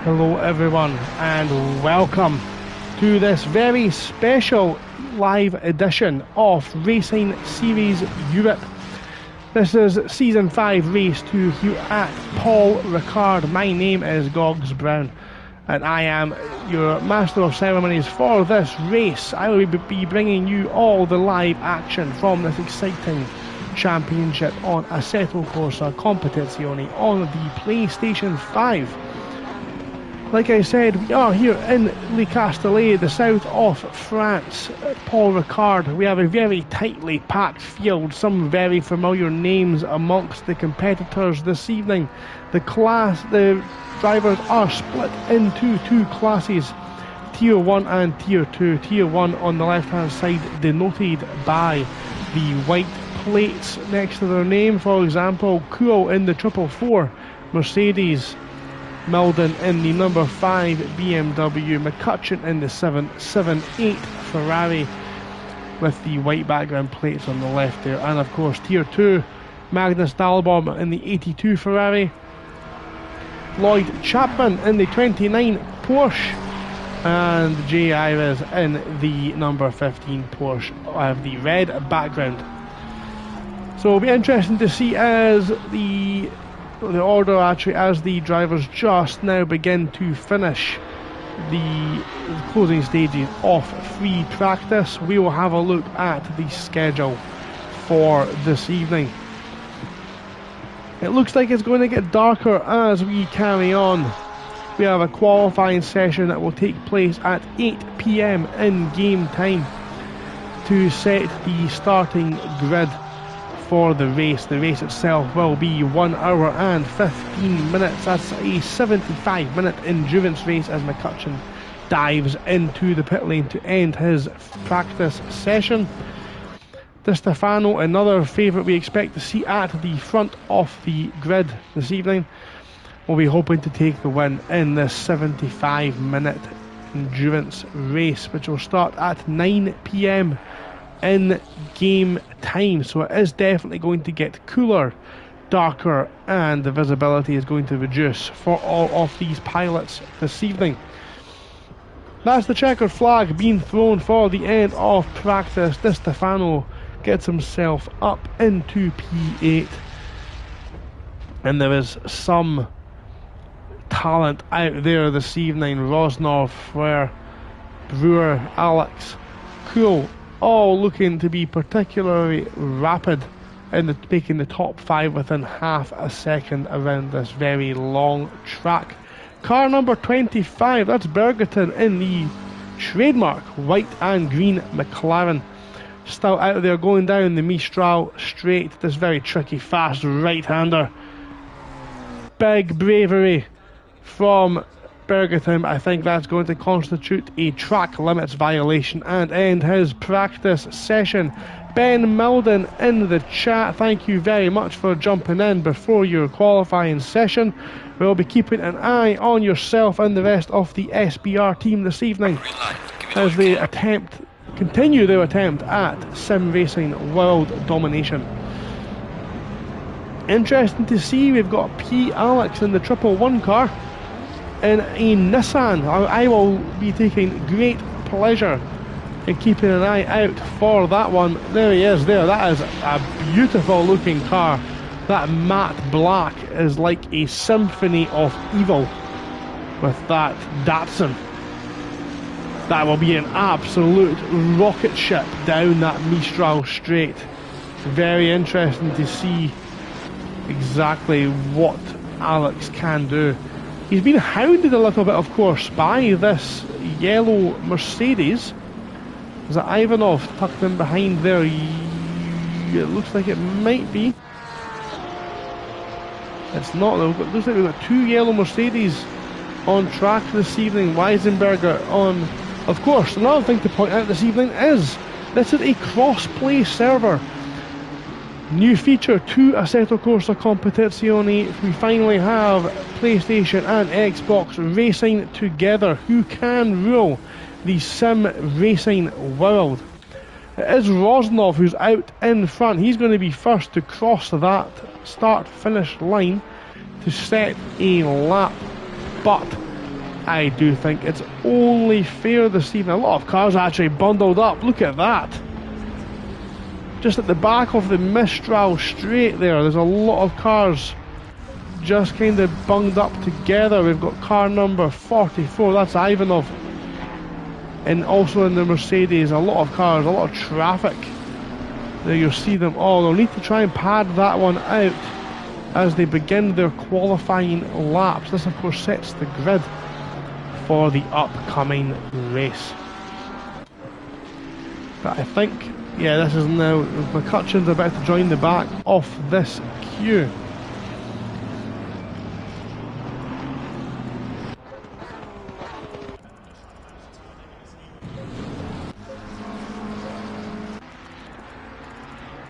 Hello everyone and welcome to this very special live edition of Racing Series Europe. This is Season 5 Race 2 here at Paul Ricard. My name is Gogs Brown and I am your Master of Ceremonies for this race. I will be bringing you all the live action from this exciting championship on Assetto Corsa Competizione on the PlayStation 5. Like I said, we are here in Le Castellet, the south of France. Paul Ricard. We have a very tightly packed field, some very familiar names amongst the competitors this evening. The drivers are split into two classes, Tier 1 and Tier 2. Tier 1 on the left hand side denoted by the white plates next to their name. For example, Kuo in the 444 Mercedes, Melden in the number 5 BMW, McCutcheon in the 778 Ferrari with the white background plates on the left there, and of course Tier 2, Magnus Dahlbaum in the 82 Ferrari, Lloyd Chapman in the 29 Porsche, and Jay Ives in the number 15 Porsche of the red background. So it'll be interesting to see as the order actually as the drivers just now begin to finish the closing stages of free practice. We will have a look at the schedule for this evening. It looks like it's going to get darker as we carry on. We have a qualifying session that will take place at 8 PM in game time to set the starting grid for the race. The race itself will be 1 hour and 15 minutes. That's a 75-minute endurance race as McCutcheon dives into the pit lane to end his practice session. Di Stefano, another favourite we expect to see at the front of the grid this evening, will be hoping to take the win in this 75-minute endurance race, which will start at 9 PM in game time. So it is definitely going to get cooler, darker, and the visibility is going to reduce for all of these pilots this evening. That's the checkered flag being thrown for the end of practice. Di Stefano gets himself up into P8, and there is some talent out there this evening. Rosnov, Frere, Brewer, Alex, Kuhl, all looking to be particularly rapid in making the top 5 within half a second around this very long track. Car number 25, that's Bergerton in the trademark white and green McLaren. Still out there going down the Mistral straight. This very tricky, fast right-hander. Big bravery from Bergerton. I think that's going to constitute a track limits violation and end his practice session. Ben Melden in the chat, thank you very much for jumping in before your qualifying session. We'll be keeping an eye on yourself and the rest of the SBR team this evening as they continue their attempt at sim racing world domination. Interesting to see, we've got P. Alex in the 111 car in a Nissan. I will be taking great pleasure in keeping an eye out for that one. There he is there. That is a beautiful looking car. That matte black is like a symphony of evil with that Datsun. That will be an absolute rocket ship down that Mistral straight. Very interesting to see exactly what Alex can do. He's been hounded a little bit, of course, by this yellow Mercedes. Is that Ivanov tucked in behind there? It looks like it might be. It's not though. It looks like we've got two yellow Mercedes on track this evening. Weisenberger on. Of course, another thing to point out this evening is this is a cross-play server. New feature to Assetto Corsa Competizione. We finally have PlayStation and Xbox racing together. Who can rule the sim racing world? It is Rosnov who's out in front. He's going to be first to cross that start-finish line to set a lap. But I do think it's only fair this evening. A lot of cars actually bundled up. Look at that. Just at the back of the Mistral straight there's a lot of cars just kind of bunged up together. We've got car number 44, that's Ivanov. And also in the Mercedes, a lot of cars, a lot of traffic. There you'll see them all. They'll need to try and pad that one out as they begin their qualifying laps. This of course sets the grid for the upcoming race. But I think, yeah, this is now, McCutcheon's about to join the back off this queue.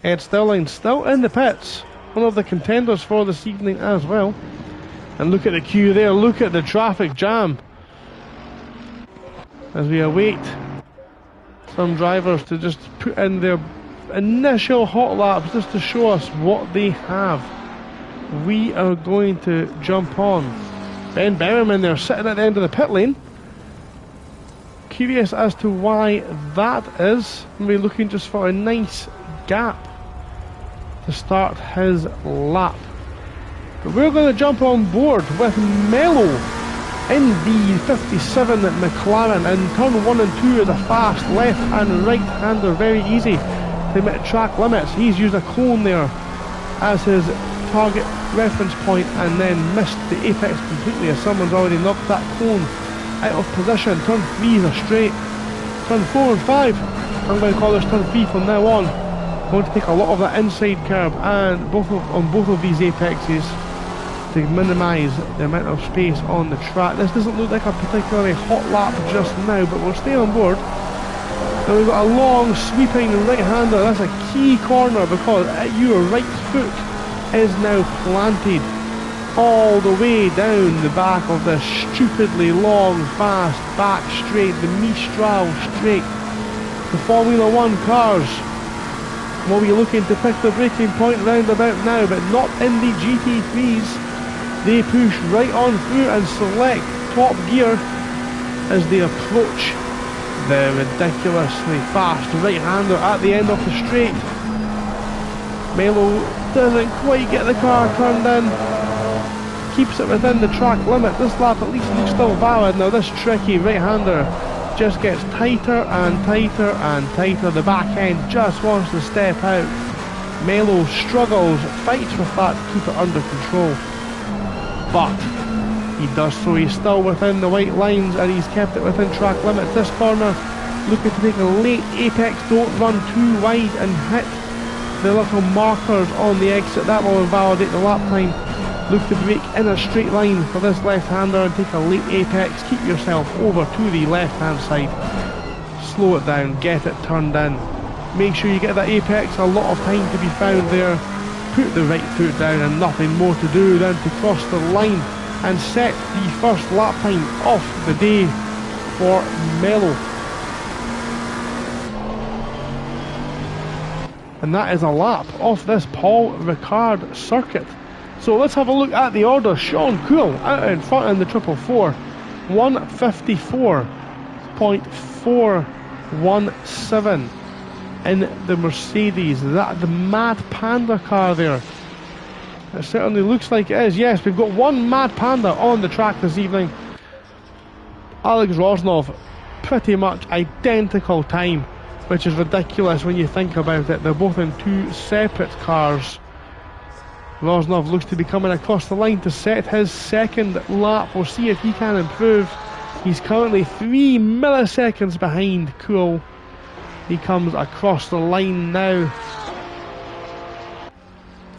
Ed Stirling still in the pits, one of the contenders for this evening as well. And look at the queue there, look at the traffic jam as we await some drivers to just put in their initial hot laps just to show us what they have. We are going to jump on. Ben Berriman there sitting at the end of the pit lane. Curious as to why that is. We're looking just for a nice gap to start his lap. But we're going to jump on board with Mello in the 57 McLaren, and turn 1 and 2 is a fast left and right hander, very easy to meet track limits. He's used a cone there as his target reference point and then missed the apex completely as someone's already knocked that cone out of position. Turn 3 is a straight. Turn 4 and 5, I'm going to call this turn 3 from now on. I'm going to take a lot of that inside curb and on both of these apexes to minimise the amount of space on the track. This doesn't look like a particularly hot lap just now, but we'll stay on board. Now we've got a long sweeping right-hander. That's a key corner because your right foot is now planted all the way down the back of this stupidly long, fast back straight, the Mistral straight. The Formula 1 cars will be looking to pick the braking point round about now, but not in the GT3s. They push right on through and select top gear as they approach the ridiculously fast right-hander at the end of the straight. Melo doesn't quite get the car turned in, keeps it within the track limit. This lap at least looks still valid. Now this tricky right-hander just gets tighter and tighter and tighter. The back end just wants to step out. Melo struggles, fights with that to keep it under control, but he does so. He's still within the white lines and he's kept it within track limits. This corner looking to take a late apex, don't run too wide and hit the little markers on the exit. That will invalidate the lap time. Look to brake in a straight line for this left-hander and take a late apex. Keep yourself over to the left-hand side. Slow it down, get it turned in. Make sure you get that apex, a lot of time to be found there. Put the right foot down and nothing more to do than to cross the line and set the first lap time of the day for Mello. And that is a lap off this Paul Ricard circuit. So let's have a look at the order. Sean Cool out in front in the 444, 154.417 in the Mercedes. That the Mad Panda car there. It certainly looks like it is. Yes, we've got one Mad Panda on the track this evening. Alex Rosnov, pretty much identical time, which is ridiculous when you think about it. They're both in two separate cars. Rosnov looks to be coming across the line to set his second lap. We'll see if he can improve. He's currently 3 milliseconds behind Cool. He comes across the line now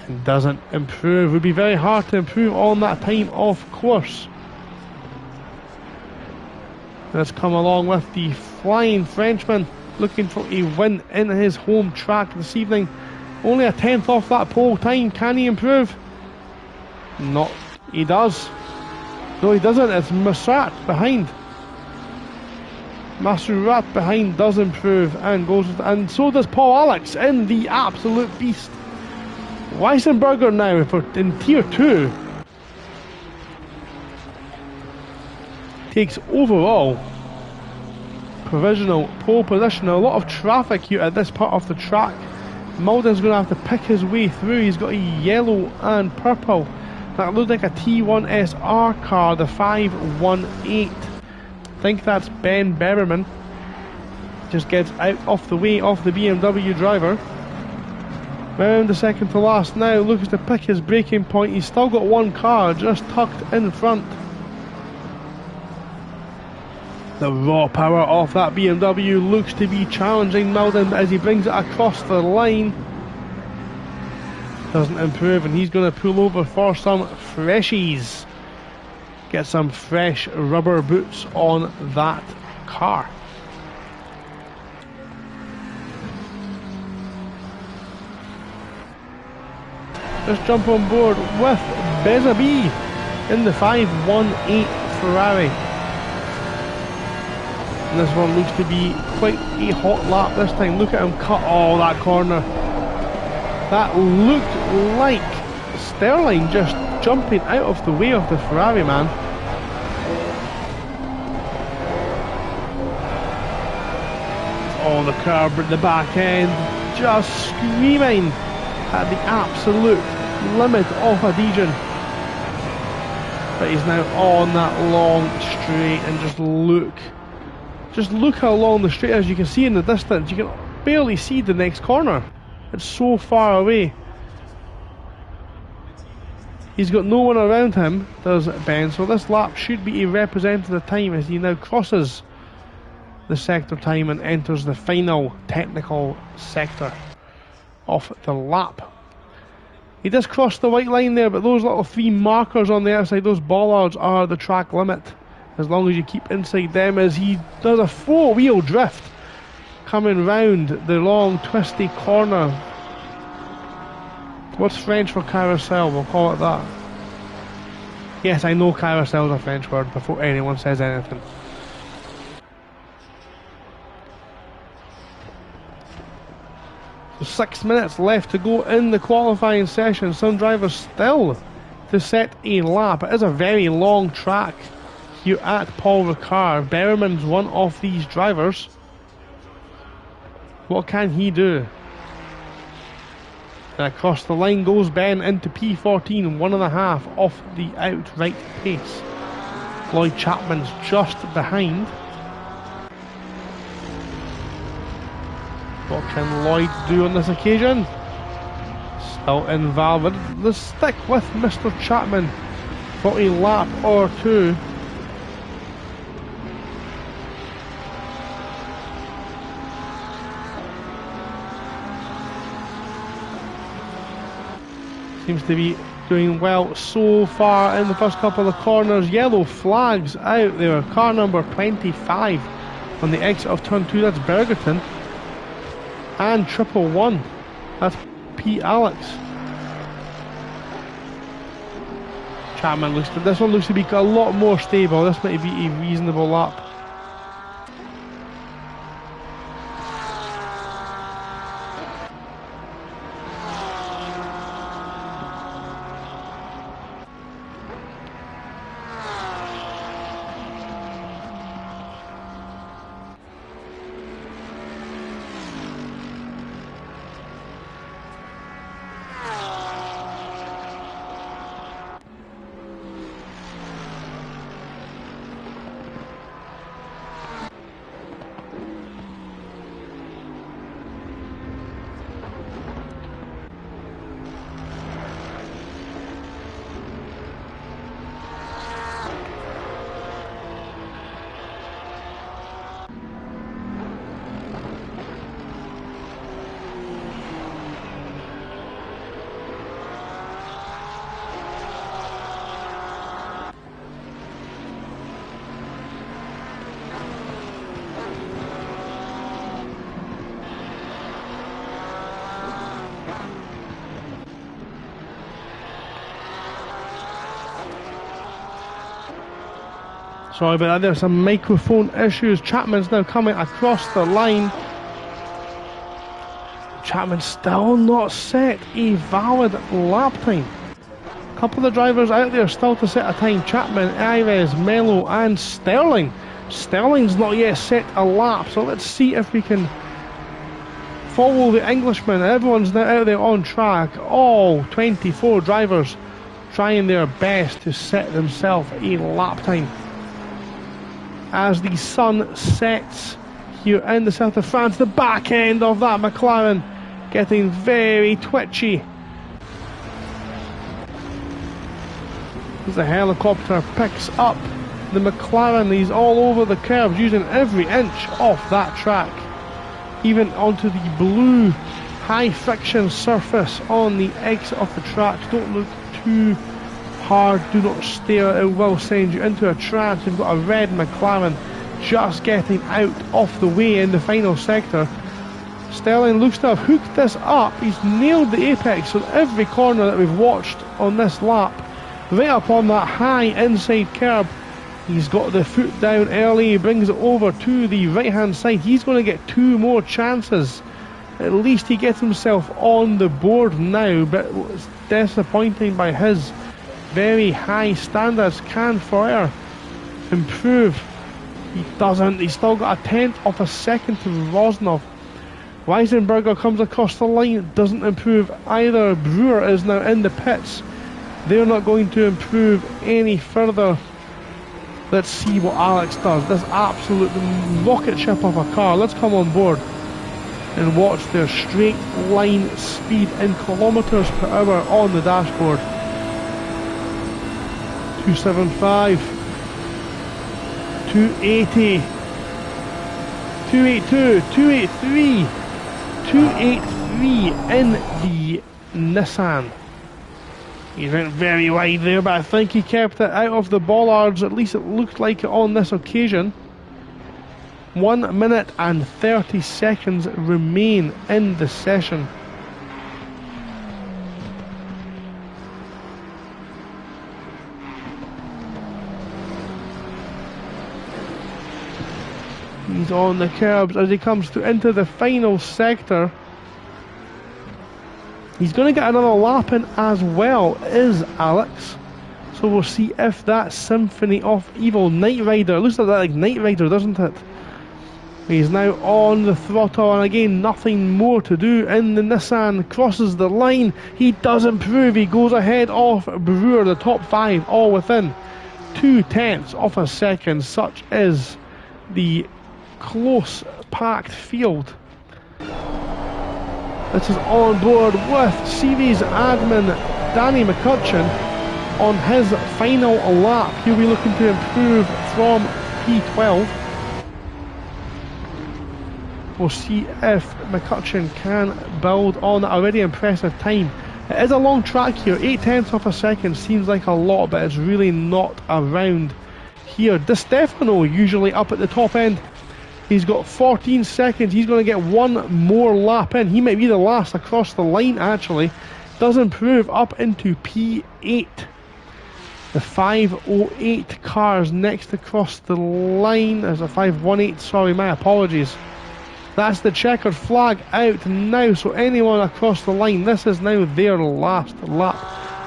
and doesn't improve. It would be very hard to improve on that time, of course. Let's come along with the Flying Frenchman, looking for a win in his home track this evening. Only a 10th off that pole time. Can he improve? Not. He does. No, he doesn't. It's Masrat behind. Masurat behind does improve and goes, and so does Paul Alex in the absolute beast. Weissenberger now in tier 2, takes overall provisional pole position. A lot of traffic here at this part of the track. Malden's going to have to pick his way through. He's got a yellow and purple. That looks like a T1SR car, the 518. I think that's Ben Berberman. Just gets out off the way of the BMW driver. Round the second to last now, looks to pick his braking point. He's still got one car just tucked in front. The raw power of that BMW looks to be challenging Malden as he brings it across the line. Doesn't improve, and he's going to pull over for some freshies. Get some fresh rubber boots on that car. Let's jump on board with Bezabi in the 518 Ferrari. And this one looks to be quite a hot lap this time. Look at him cut. Oh, that corner. That looked like Sterling just jumping out of the way of the Ferrari man. Oh, the curb at the back end. Just screaming at the absolute limit of adhesion. But he's now on that long straight, and just look how long the straight is. As you can see in the distance, you can barely see the next corner. It's so far away. He's got no one around him, does Ben, so this lap should be a representative time as he now crosses the sector time and enters the final technical sector of the lap. He does cross the white line there, but those little three markers on the outside, those bollards, are the track limit. As long as you keep inside them, as he does a four-wheel drift coming round the long twisty corner. What's French for carousel? We'll call it that. Yes, I know carousel is a French word before anyone says anything. So 6 minutes left to go in the qualifying session. Some drivers still to set a lap. It is a very long track here at Paul Ricard. Berriman's one of these drivers. What can he do? And across the line goes Ben into P14, 1.5 off the outright pace. Lloyd Chapman's just behind. What can Lloyd do on this occasion? Still invalid. Let's stick with Mr. Chapman for a lap or two. Seems to be doing well so far in the first couple of corners. Yellow flags out there. Car number 25 on the exit of turn 2. That's Bergerton. And 111. That's P. Alex. Chapman looks to, this one looks to be a lot more stable. This might be a reasonable lap. Sorry about that, there's some microphone issues. Chapman's now coming across the line. Chapman still not set a valid lap time. A couple of the drivers out there still to set a time. Chapman, Ives, Mello and Sterling. Sterling's not yet set a lap, so let's see if we can follow the Englishman. Everyone's now out there on track. All 24 drivers trying their best to set themselves a lap time. As the sun sets here in the south of France, the back end of that McLaren getting very twitchy. As the helicopter picks up the McLaren, he's all over the curves, using every inch of that track, even onto the blue high friction surface on the exit of the track. Don't look too hard, do not stare, it will send you into a trance. We've got a red McLaren just getting out of the way in the final sector. Sterling looks to have hooked this up. He's nailed the apex on every corner that we've watched on this lap. Right up on that high inside curb. He's got the foot down early. He brings it over to the right hand side. He's going to get two more chances. At least he gets himself on the board now, but it's disappointing by his very high standards. Can Foer improve? He doesn't. He's still got a tenth of a second to Rosnov. Weisenberger comes across the line, doesn't improve either. Brewer is now in the pits. They're not going to improve any further. Let's see what Alex does. This absolute rocket ship of a car. Let's come on board and watch their straight line speed in kilometers per hour on the dashboard. 275, 280, 282, 283, 283 in the Nissan. He went very wide there, but I think he kept it out of the bollards. At least it looked like it on this occasion. 1 minute and 30 seconds remain in the session. He's on the curbs as he comes into the final sector. He's going to get another lap in as well, is Alex. So we'll see if that Symphony of Evil Knight Rider, looks like that like Knight Rider, doesn't it? He's now on the throttle, and again nothing more to do in the Nissan. Crosses the line, he does improve, he goes ahead of Brewer, the top five, all within 0.2 of a second. Such is the close packed field. This is on board with series admin Danny McCutcheon on his final lap. He'll be looking to improve from P12. We'll see if McCutcheon can build on that already impressive time. It is a long track here. 0.8 of a second seems like a lot, but it's really not around here. Di Stefano usually up at the top end. He's got 14 seconds. He's going to get one more lap in. He might be the last across the line, actually. Does improve up into P8. The 508 cars next across the line. There's a 518, sorry, my apologies. That's the checkered flag out now, so anyone across the line, this is now their last lap.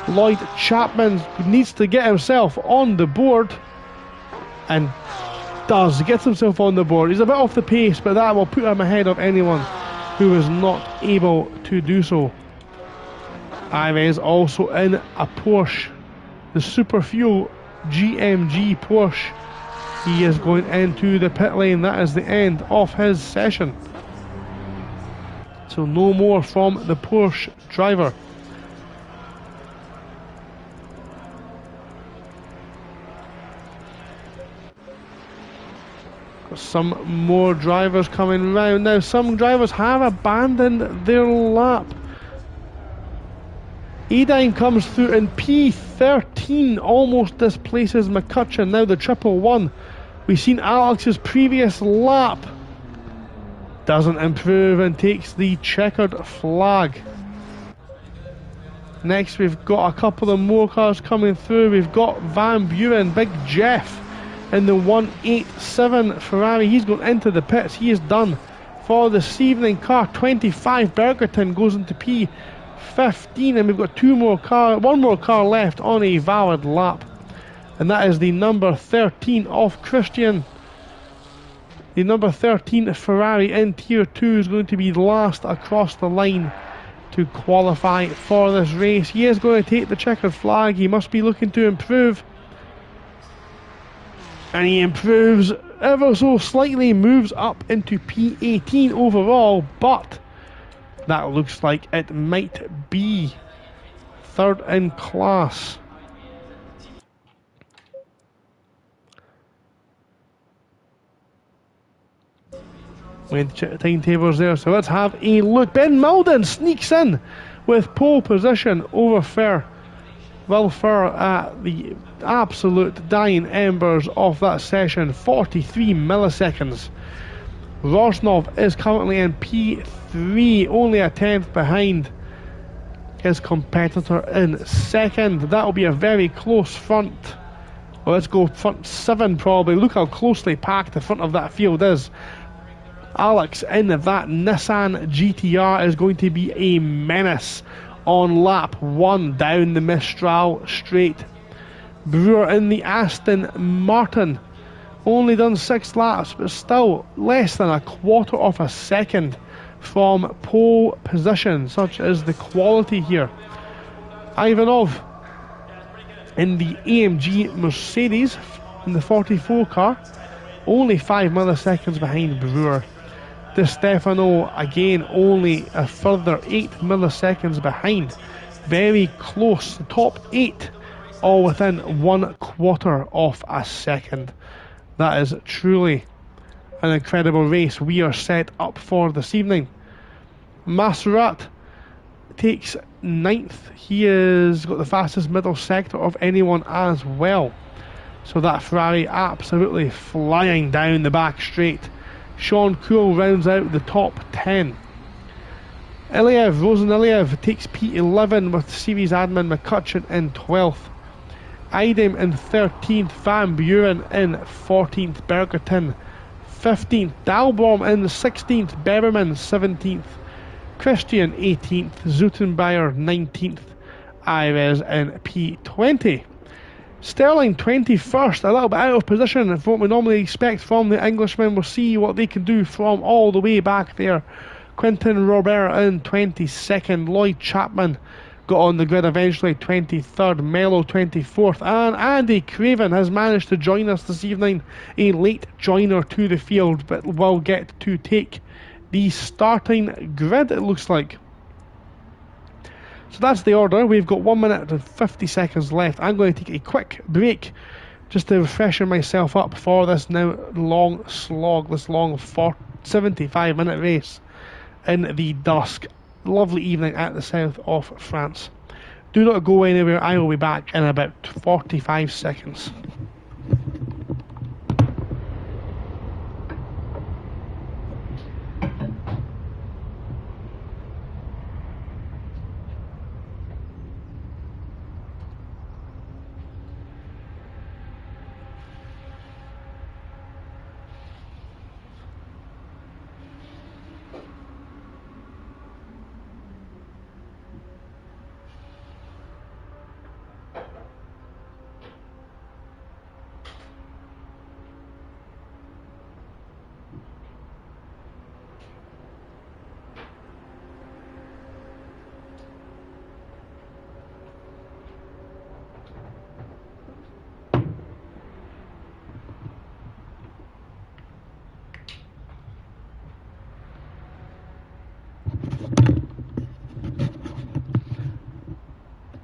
Lloyd Chapman needs to get himself on the board, and gets himself on the board. He's a bit off the pace, but that will put him ahead of anyone who is not able to do so. Ives also in a Porsche, the Super Fuel GMG Porsche. He is going into the pit lane. That is the end of his session. So no more from the Porsche driver. Some more drivers coming round now. Some drivers have abandoned their lap. Edine comes through in P13, almost displaces McCutcheon. Now the 111. We've seen Alex's previous lap. Doesn't improve and takes the checkered flag. Next we've got a couple of more cars coming through. We've got Van Buren, Big Jeff in the 187 Ferrari. He's going into the pits. He is done for this evening. Car 25 Bergerton goes into P 15, and we've got one more car left on a valid lap, and that is the number 13 of Christian. The number 13 Ferrari in Tier 2 is going to be last across the line to qualify for this race. He is going to take the checkered flag. He must be looking to improve, and he improves ever so slightly, moves up into P18 overall, but that looks like it might be third in class. When the timetables there, so let's have a look. Ben Malden sneaks in with pole position over Will Ferr at the absolute dying embers of that session, 43 milliseconds. Rosnov is currently in P3, only a tenth behind his competitor in second. That'll be a very close front. Well, let's go front 7 probably. Look how closely packed the front of that field is. Alex in that Nissan GTR is going to be a menace on lap 1 down the Mistral straight. Brewer in the Aston Martin, only done 6 laps, but still less than a quarter of a second from pole position. Such is the quality here. Ivanov in the AMG Mercedes in the 44 car, only 5 milliseconds behind Brewer. De Stefano again only a further 8 milliseconds behind. Very close, the top 8 all within 1/4 of a second. That is truly an incredible race we are set up for this evening. Masserat takes 9th. He has got the fastest middle sector of anyone as well. So that Ferrari absolutely flying down the back straight. Sean Kuhl rounds out the top 10. Rosen Iliev takes P11 with series admin McCutcheon in 12th. Idem in 13th, Van Buren in 14th, Bergerton 15th, Dalbom in 16th, Beberman 17th, Christian 18th, Zutenbayer 19th, Ayres in P20. Sterling 21st, a little bit out of position for what we normally expect from the Englishmen. We'll see what they can do from all the way back there. Quentin Robert in 22nd, Lloyd Chapman got on the grid eventually 23rd, Mello 24th, and Andy Craven has managed to join us this evening, a late joiner to the field, but will get to take the starting grid, it looks like. So that's the order. We've got 1 minute and 50 seconds left. I'm going to take a quick break just to freshen myself up for this now long slog, this long 75-minute race in the dusk. Lovely evening at the south of France. Do not go anywhere. I will be back in about 45 seconds.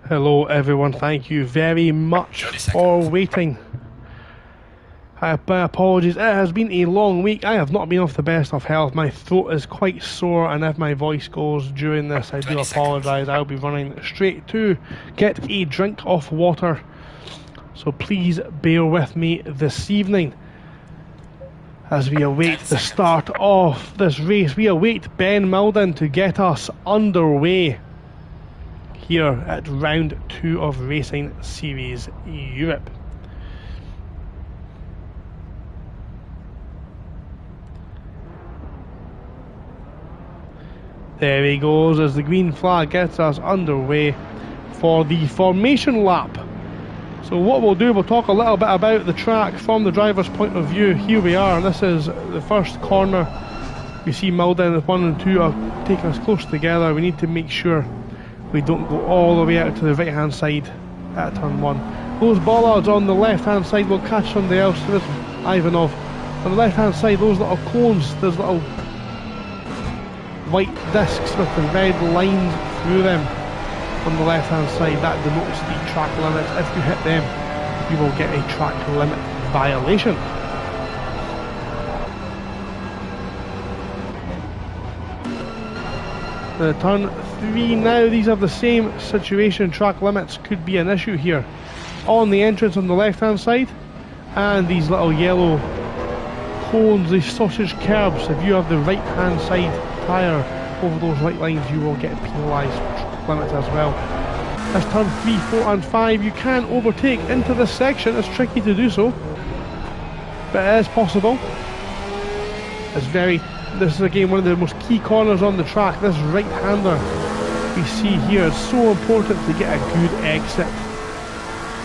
Hello everyone, thank you very much for waiting. My apologies, it has been a long week. I have not been off the best of health. My throat is quite sore, and if my voice goes during this, I do apologise. I'll be running straight to get a drink of water, so please bear with me this evening as we await the start of this race. We await Ben Malden to get us underway here at round 2 of Racing Series Europe. There he goes as the green flag gets us underway for the formation lap. So what we'll do, we'll talk a little bit about the track from the driver's point of view. Here we are, this is the first corner. We see Malden 1 and 2 are taking us close together. We need to make sure we don't go all the way out to the right hand side at turn 1. Those bollards on the left hand side will catch somebody else. There's Ivanov. On the left hand side, those little cones, there's little white discs with the red lines through them on the left hand side. That denotes the track limits. If you hit them, you will get a track limit violation. Turn 3 now, these are the same situation. Track limits could be an issue here. On the entrance on the left hand side, and these little yellow cones, these sausage curbs, if you have the right hand side tyre over those white lines, you will get penalised for track limits as well. As turn 3, 4 and 5, you can overtake into this section. It's tricky to do so, but it is possible. This is again one of the most key corners on the track. This right-hander we see here is so important to get a good exit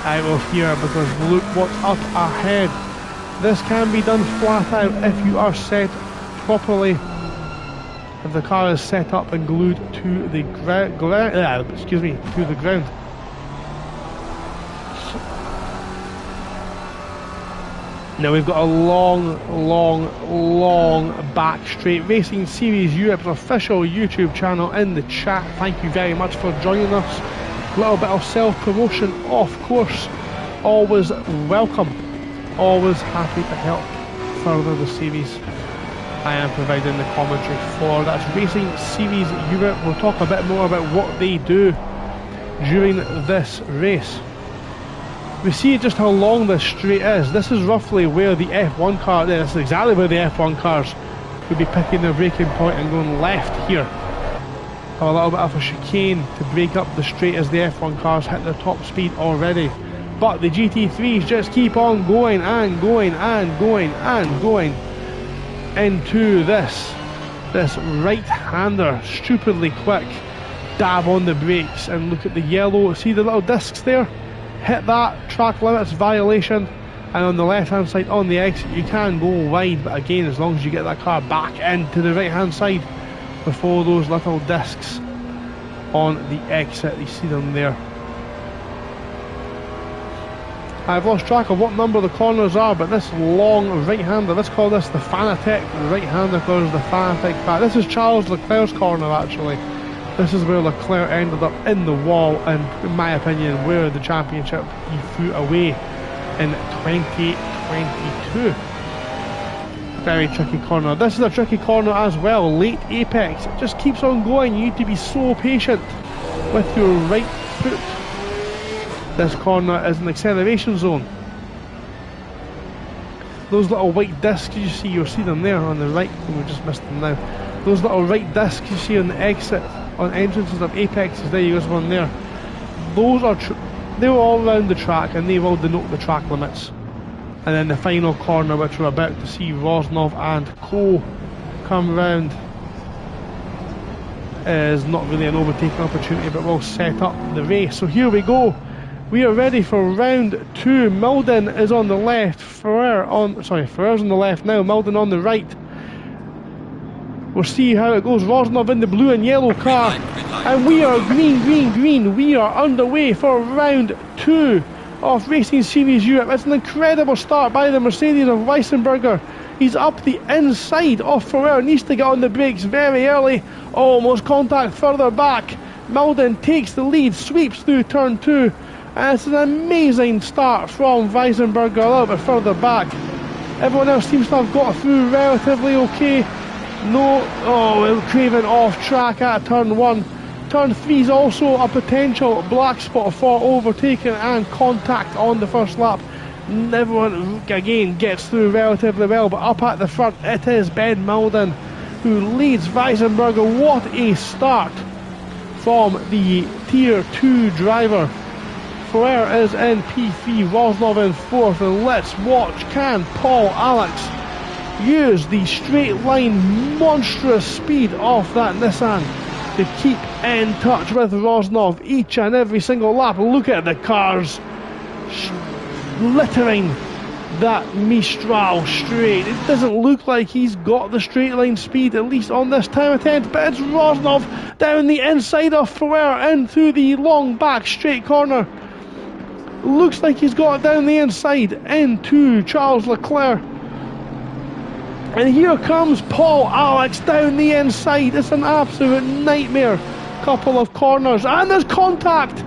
out of here, because look what's up ahead. This can be done flat out if you are set properly. If the car is set up and glued to the ground. Now we've got a long back straight. Racing Series Europe's official YouTube channel in the chat. Thank you very much for joining us. A little bit of self-promotion, of course, always welcome. Always happy to help further the series I am providing the commentary for. That's Racing Series Europe. We'll talk a bit more about what they do during this race. We see just how long this straight is. This is roughly where the F1 car, this is exactly where the F1 cars would be picking their braking point and going left here. Have a little bit of a chicane to break up the straight as the F1 cars hit their top speed already. But the GT3s just keep on going and going and going and going into this right-hander, stupidly quick. Dab on the brakes and look at the yellow. See the little discs there? Hit that, track limits violation. And on the left hand side on the exit you can go wide, but again as long as you get that car back into the right hand side before those little discs on the exit. You see them there. I've lost track of what number the corners are, but this long right-hander, let's call this the Fanatec right-hander, because the Fanatec back. This is Charles Leclerc's corner actually. This is where Leclerc ended up in the wall, and in my opinion where the championship he threw away in 2022. Very tricky corner. This is a tricky corner as well. Late apex. It just keeps on going. You need to be so patient with your right foot. This corner is an acceleration zone. Those little white discs you see, you'll see them there on the right. We just missed them now. Those little right discs you see on the exit, on entrances of apexes, there goes one there. Those are they're all around the track and they will denote the track limits. And then the final corner, which we're about to see Rosnov and Co come round, is not really an overtaking opportunity, but will set up the race. So here we go. We are ready for round 2. Malden is on the left, Ferrer's on the left now, Malden on the right. We'll see how it goes. Rosnov in the blue and yellow car. And we are green. We are underway for round 2 of Racing Series Europe. It's an incredible start by the Mercedes of Weissenberger. He's up the inside of Ferrer, needs to get on the brakes very early. Almost contact further back. Malden takes the lead, sweeps through turn 2. And it's an amazing start from Weissenberger a little bit further back. Everyone else seems to have got through relatively okay. Craven off track at turn 1. Turn 3 is also a potential black spot for overtaking and contact on the first lap. Everyone again gets through relatively well, but up at the front it is Ben Malden who leads Weissenberger. What a start from the tier 2 driver. Ferrer is in P3, Rosnov in 4th, and let's watch, can Paul Alex use the straight line monstrous speed of that Nissan to keep in touch with Rosnov each and every single lap. Look at the cars littering that Mistral straight. It doesn't look like he's got the straight line speed, at least on this time attempt, but it's Rosnov down the inside of Ferrer into the long back straight corner. Looks like he's got it down the inside into Charles Leclerc. And here comes Paul Alex down the inside. It's an absolute nightmare couple of corners, and there's contact.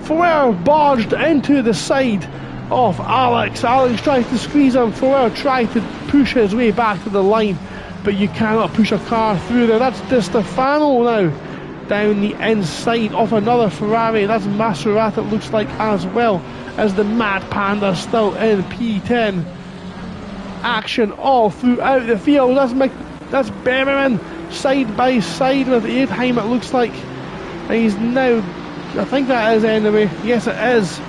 Ferrer barged into the side of Alex. Alex tries to squeeze him. Ferrer tried to push his way back to the line, but you cannot push a car through there. That's Di Stefano now down the inside of another Ferrari. That's Maserati, it looks like, as well, as the Mad Panda still in P10. Action all throughout the field. That's Berman side by side with Edheim, it looks like. And he's now, I think that is anyway. Yes, it is.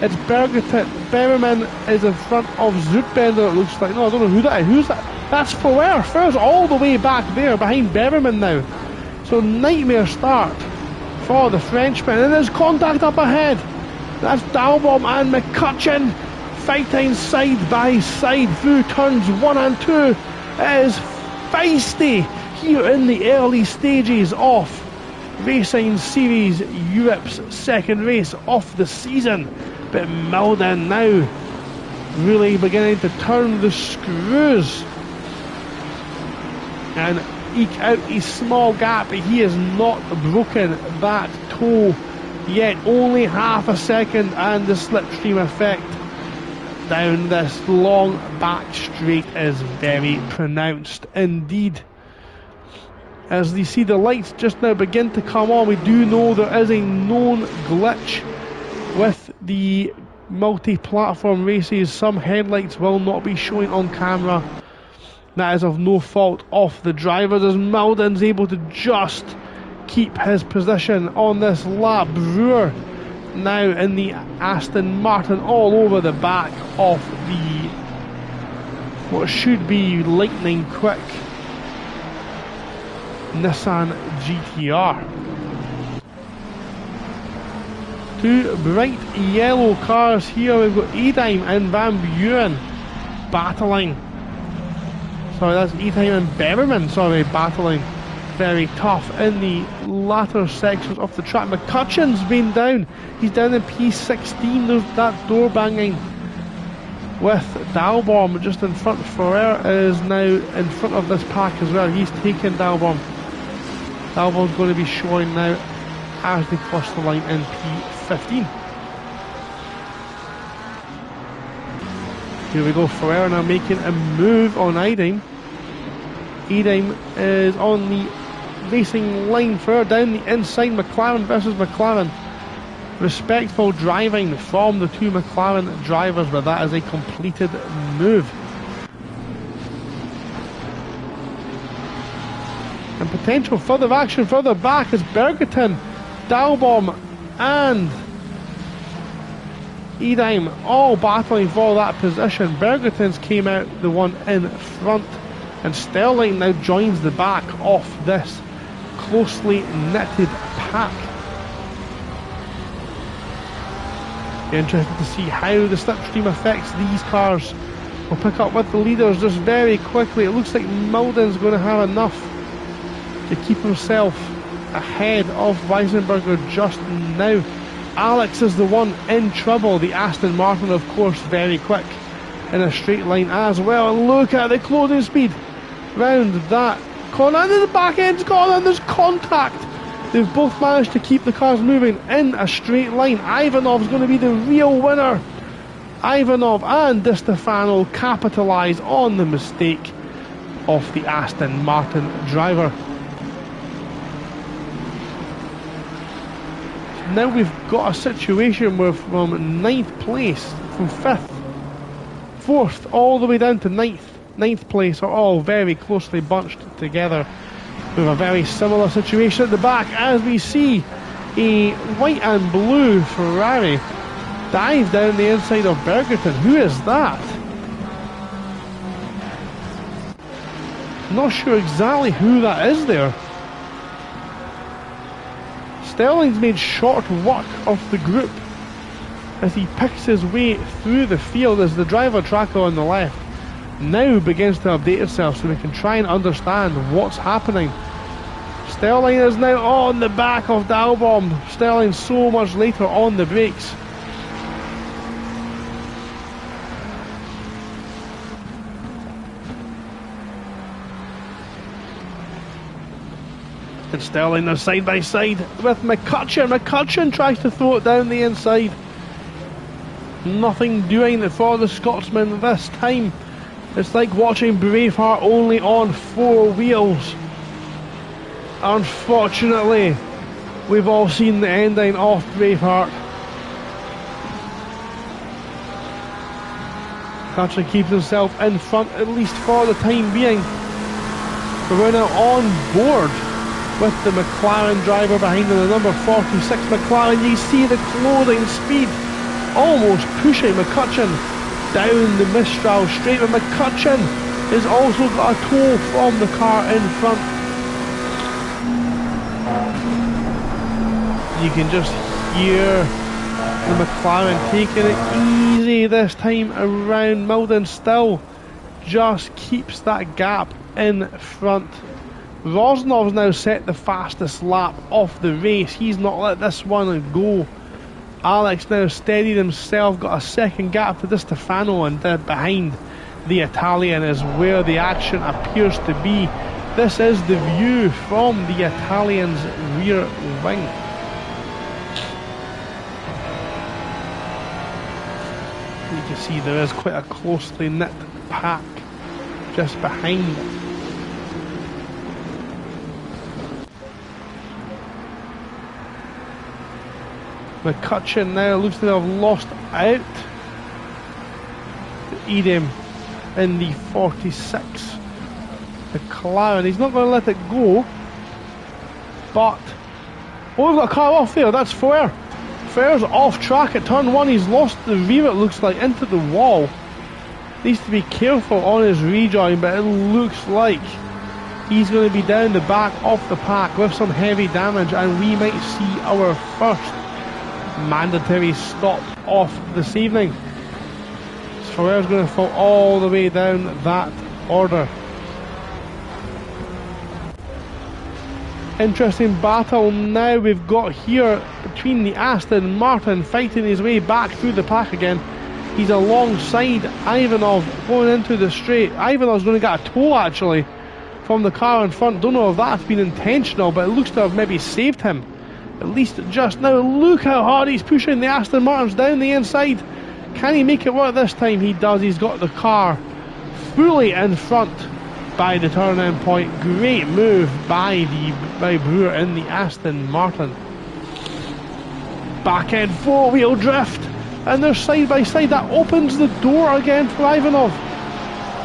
It's Bergerton. Berman is in front of Zootbender, it looks like. No, I don't know who that is. Who's that? That's Ferrer. Ferrer's all the way back there behind Berman now. So nightmare start for the Frenchman. And there's contact up ahead. That's Dalbom and McCutcheon fighting side by side through turns 1 and 2. It is feisty here in the early stages of Racing Series Europe's second race of the season. But Malden now really beginning to turn the screws and eke out a small gap. He has not broken that toe yet. Only half a second, and the slipstream effect down this long back straight is very pronounced indeed. As you see the lights just now begin to come on, we do know there is a known glitch with the multi-platform races. Some headlights will not be showing on camera. That is of no fault of the drivers, as Malden's able to just keep his position on this lap. Brewer now in the Aston Martin all over the back of the what should be lightning quick Nissan GTR. Two bright yellow cars here. We've got Edheim and Van Buren battling. Sorry, that's Edheim and Berman, battling. Very tough in the latter sections of the track. McCutcheon's been down. He's down in P16. There's that door banging with Dalbom just in front. Ferrer is now in front of this pack as well. He's taken Dalbom. Dalbom's going to be showing now as they cross the line in P15. Here we go. Ferrer now making a move on Edheim. Edheim is on the racing line. Ferrer down the inside. McLaren versus McLaren. Respectful driving from the two McLaren drivers, but that is a completed move. And potential further action further back as Bergerton, Dalbom and Edheim all battling for that position. Bergerton's came out the one in front, and Sterling now joins the back of this closely knitted pack. Be interested to see how the slipstream affects these cars. We'll pick up with the leaders just very quickly. It looks like Malden's going to have enough to keep himself ahead of Weisenberger just now. Alex is the one in trouble. The Aston Martin, of course, very quick in a straight line as well. And look at the closing speed round that corner. And the back end's gone, and there's contact. They've both managed to keep the cars moving in a straight line. Ivanov's going to be the real winner. Ivanov and Di Stefano capitalise on the mistake of the Aston Martin driver. Now we've got a situation where from 9th place, from 5th, 4th, all the way down to 9th place are all very closely bunched together. We have a very similar situation at the back as we see a white and blue Ferrari dive down the inside of Bergerton. Who is that? Not sure exactly who that is there. Sterling's made short work of the group as he picks his way through the field as the driver tracker on the left now begins to update itself so we can try and understand what's happening. Sterling is now on the back of Dalbom. Sterling so much later on the brakes. And Sterling are side by side with McCutcheon. McCutcheon tries to throw it down the inside. Nothing doing for the Scotsman this time. It's like watching Braveheart only on 4 wheels. Unfortunately, we've all seen the ending of Braveheart. Thatcher keeps himself in front, at least for the time being. We're now on board with the McLaren driver behind him, the number 46 McLaren. You see the closing speed almost pushing McCutcheon down the Mistral straight, but McCutcheon has also got a tow from the car in front. You can just hear the McLaren taking it easy this time around. Milden still just keeps that gap in front. Rosnov's now set the fastest lap of the race. He's not let this one go. Alex now steadied himself, got a second gap to Di Stefano, and behind the Italian is where the action appears to be. This is the view from the Italian's rear wing. You can see there is quite a closely knit pack just behind it. McCutcheon now looks to have lost out to Edem in the 46 McLaren. He's not going to let it go, but oh, we've got a car off there. That's Fair. Fair's off track at turn 1. He's lost the rear, it looks like, into the wall. Needs to be careful on his rejoin, but it looks like he's going to be down the back of the pack with some heavy damage, and we might see our first mandatory stop off this evening. Ferrer's going to fall all the way down that order. Interesting battle now we've got here between the Aston Martin, fighting his way back through the pack again. He's alongside Ivanov going into the straight. Ivanov's going to get a tow actually from the car in front. Don't know if that's been intentional, but it looks to have maybe saved him. At least just now. Look how hard he's pushing the Aston Martins down the inside. Can he make it work this time? He does. He's got the car fully in front by the turn-in point. Great move by Brewer in the Aston Martin. Back end 4-wheel drift, and they're side by side. That opens the door again for Ivanov.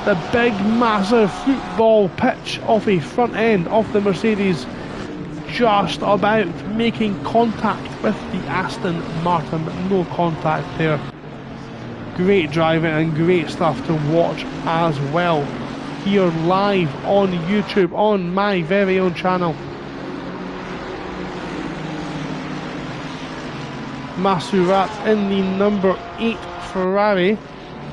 The big massive football pitch off a front end of the Mercedes, just about making contact with the Aston Martin, but no contact there. Great driving and great stuff to watch as well here live on YouTube on my very own channel. Masurat in the number 8 Ferrari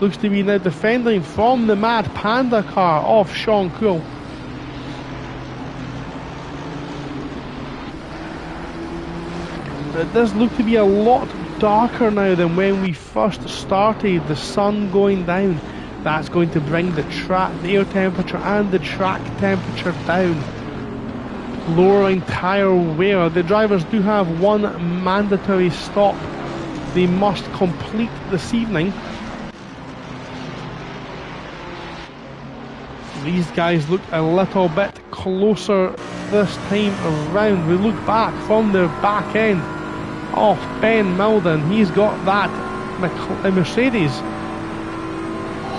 looks to be now defending from the Mad Panda car of Sean Cool. It does look to be a lot darker now than when we first started. The sun going down, that's going to bring the air temperature and the track temperature down, lowering tyre wear. The drivers do have one mandatory stop they must complete this evening. These guys look a little bit closer this time around. We look back from the back end of Ben Milden. He's got that Mercedes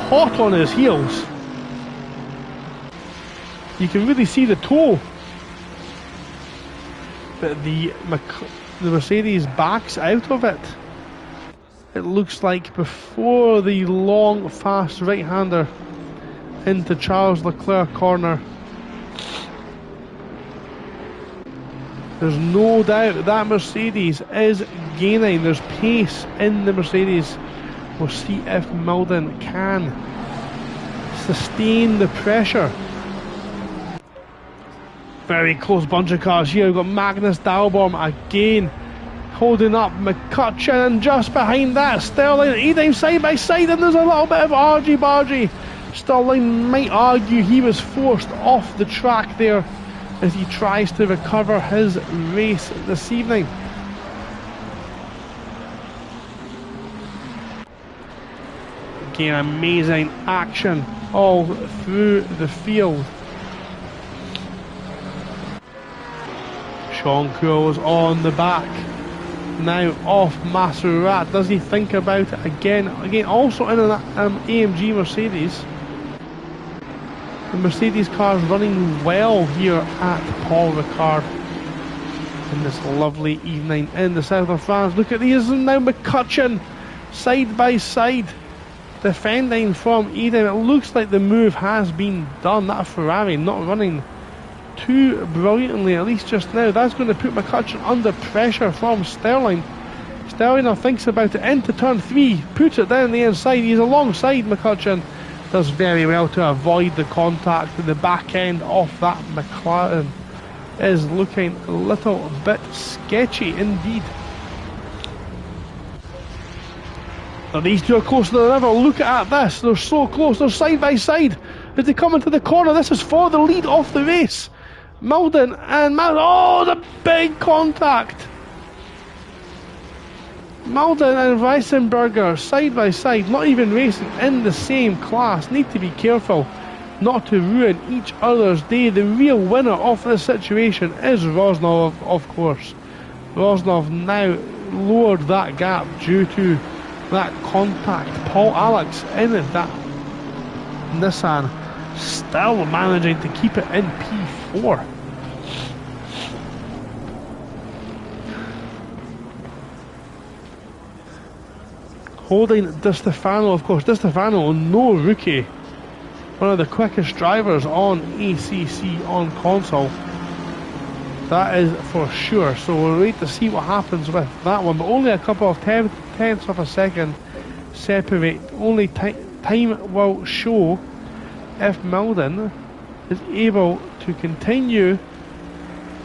hot on his heels. You can really see the toe that the Mercedes backs out of it. It looks like before the long fast right-hander into Charles Leclerc corner. There's no doubt that Mercedes is gaining. There's pace in the Mercedes. We'll see if Malden can sustain the pressure. Very close bunch of cars here. We've got Magnus Dalborm again holding up McCutcheon, and just behind that Sterling and Edam side by side, and there's a little bit of argy-bargy. Sterling might argue he was forced off the track there as he tries to recover his race this evening. Again, amazing action all through the field. Sean Cole's on the back now off Masserat. Does he think about it again? Again, also in an AMG Mercedes. The Mercedes car's running well here at Paul Ricard in this lovely evening in the south of France. Look at these, and now McCutcheon side by side defending from Eden. It looks like the move has been done. That Ferrari not running too brilliantly, at least just now. That's going to put McCutcheon under pressure from Sterling. Sterling now thinks about it into turn 3, puts it down the inside. He's alongside McCutcheon. Does very well to avoid the contact. The back end of that McLaren is looking a little bit sketchy indeed. Now these two are closer than ever. Look at this, they're so close, they're side by side as they come into the corner. This is for the lead of the race. Malden and oh, the big contact. Malden and Weissenberger side by side, not even racing in the same class. Need to be careful not to ruin each other's day. The real winner of this situation is Rosnov, of course. Rosnov now lowered that gap due to that contact. Paul Alex in that Nissan still managing to keep it in P4. Holding Di Stefano, of course. Di Stefano, no rookie. One of the quickest drivers on ACC on console. That is for sure. So we'll wait to see what happens with that one. But only a couple of tenths of a second separate. Only time will show if Malden is able to continue.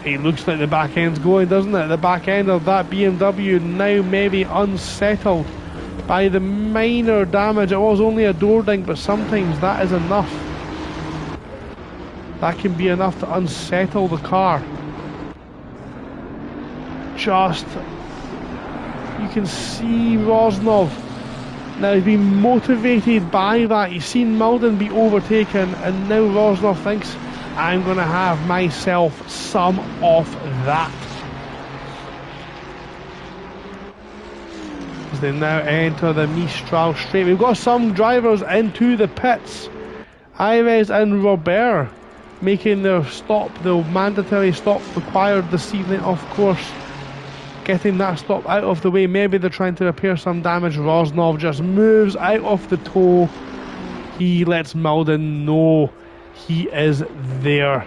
It looks like the back end's going, doesn't it? The back end of that BMW now maybe unsettled by the minor damage. It was only a door ding, but sometimes that is enough. That can be enough to unsettle the car. Just, you can see Rosnov now he's been motivated by that. He's seen Malden be overtaken, and now Rosnov thinks, I'm going to have myself some of that. As they now enter the Mistral straight. We've got some drivers into the pits. Ives and Robert making their stop, the mandatory stop required this evening, of course. Getting that stop out of the way. Maybe they're trying to repair some damage. Rosnov just moves out of the toe. He lets Malden know he is there.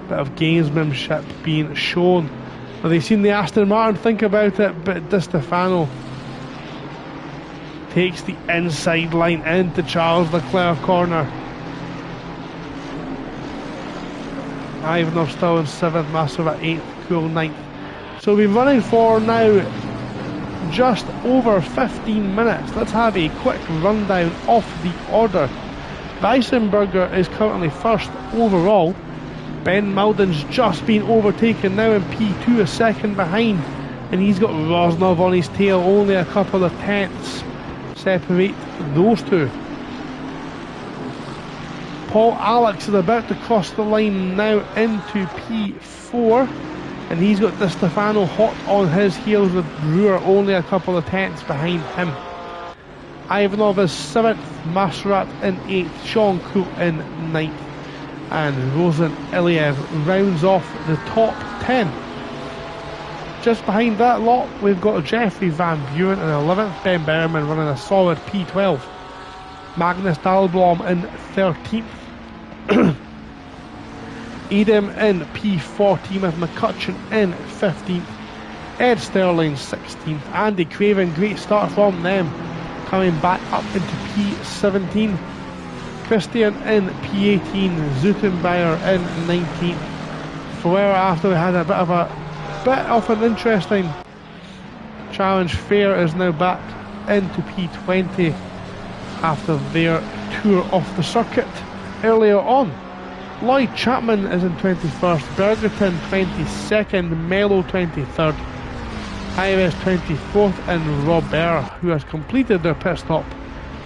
Bit of gamesmanship being shown. Now they've seen the Aston Martin think about it, but Di Stefano takes the inside line into Charles Leclerc corner. Ivanov still in 7th, Masserat 8th, Cool 9th. So we've been running for now just over 15 minutes. Let's have a quick rundown of the order. Weissenberger is currently first overall. Ben Malden's just been overtaken now in P2, a second behind, and he's got Rosnov on his tail. Only a couple of tenths separate those two. Paul Alex is about to cross the line now into P4, and he's got Di Stefano hot on his heels with Brewer only a couple of tenths behind him. Ivanov is 7th, Masserat in 8th, Sean Cook in 9th, and Rosen Iliev rounds off the top 10. Just behind that lot, we've got Jeffrey Van Buren in 11th, Ben Berman running a solid P12. Magnus Dahlblom in 13th. Edam in P14 with McCutcheon in 15th. Ed Sterling 16th. Andy Craven, great start from them, coming back up into P17. Christian in P18. Zutenbauer in 19th. Ferreira, after we had a bit of an interesting challenge, Fair is now back into P20 after their tour of the circuit earlier on. Lloyd Chapman is in 21st, Bergerton 22nd, Mello 23rd, Ives 24th, and Robert, who has completed their pit stop,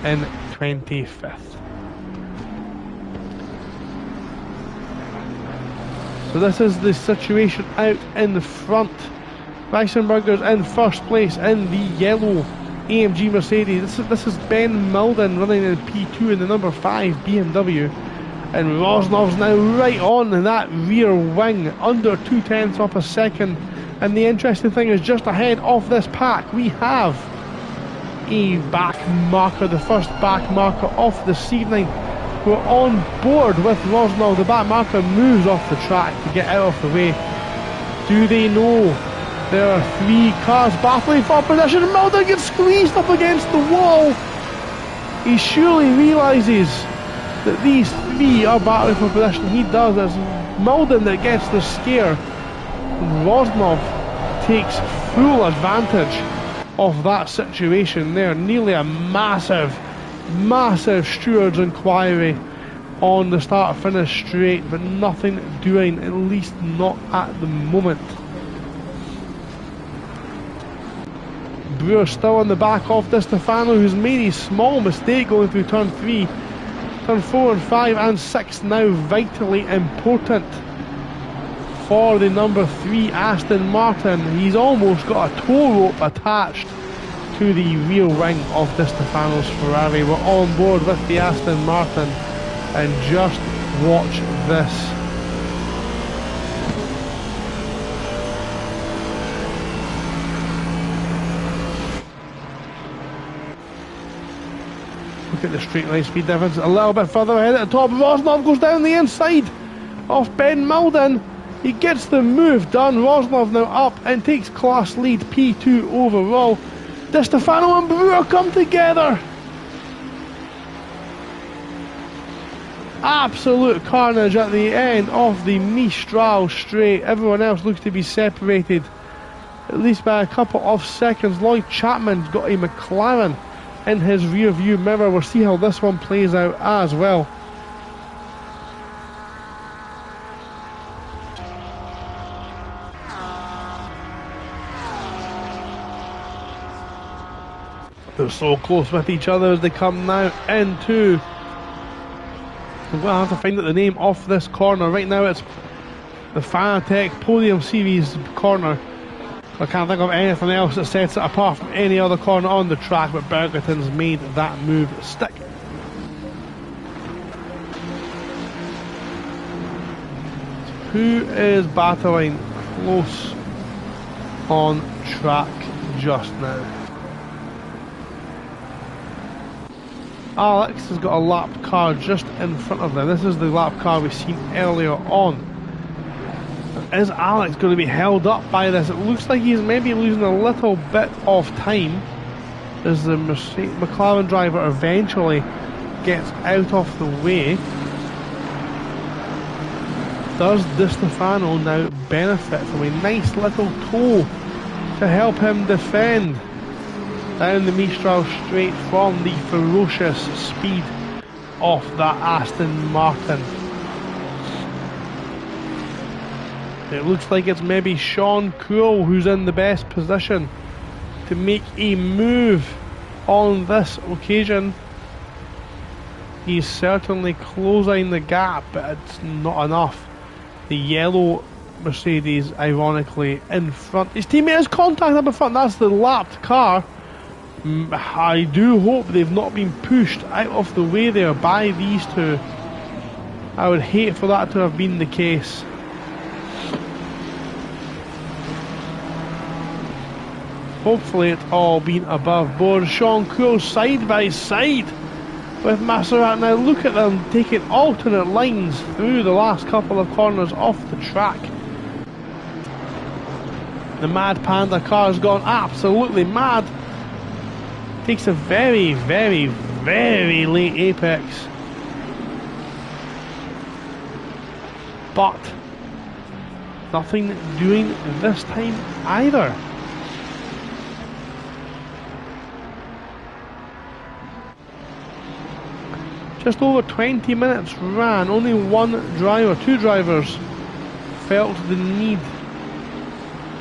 in 25th. So this is the situation out in the front. Weissenberger's in first place in the yellow AMG Mercedes. This is Ben Milden running in P2 in the number 5 BMW. And Rosnov's now right on in that rear wing, under 0.2 of a second. And the interesting thing is, just ahead of this pack, we have a back marker, the first back marker of this evening. We're on board with Rosnov. The back marker moves off the track to get out of the way. Do they know there are 3 cars battling for position? Milden gets squeezed up against the wall. He surely realises that these 3 are battling for position. He does. It's Milden that gets the scare. Rosnov takes full advantage of that situation there. Nearly a massive steward's inquiry on the start-finish straight, but nothing doing, at least not at the moment. Brewer still on the back of Di Stefano, who's made a small mistake going through turn 3. Turn 4 and 5 and 6 now vitally important for the number 3 Aston Martin. He's almost got a tow rope attached to the rear wing of Di Stefano's Ferrari. We're on board with the Aston Martin, and just watch this. Look at the straight line speed difference a little bit further ahead at the top. Rosnov goes down the inside of Ben Milden. He gets the move done. Rosnov now up and takes class lead, P2 overall. Di Stefano and Brewer come together. Absolute carnage at the end of the Mistral straight. Everyone else looks to be separated, at least by a couple of seconds. Lloyd Chapman's got a McLaren in his rear view mirror. We'll see how this one plays out as well. They're so close with each other as they come now into, I'm going to have to find out the name of this corner. Right now it's the Fanatec Podium Series corner. I can't think of anything else that sets it apart from any other corner on the track, but Bergerton's made that move stick. Who is battling close on track just now? Alex has got a lap car just in front of them. This is the lap car we've seen earlier on. Is Alex going to be held up by this? It looks like he's maybe losing a little bit of time as the McLaren driver eventually gets out of the way. Does Di Stefano now benefit from a nice little tow to help him defend down the Mistral straight from the ferocious speed of that Aston Martin? It looks like it's maybe Sean Cool who's in the best position to make a move on this occasion. He's certainly closing the gap, but it's not enough. The yellow Mercedes, ironically, in front. His teammate has contact up in front. That's the lapped car. I do hope they've not been pushed out of the way there by these two. I would hate for that to have been the case. Hopefully it's all been above board. Sean Cool side by side with Masserat. Now look at them taking alternate lines through the last couple of corners off the track. The Mad Panda car has gone absolutely mad. Takes a very, very, very late apex. But nothing doing this time either. Just over 20 minutes ran. Only two drivers felt the need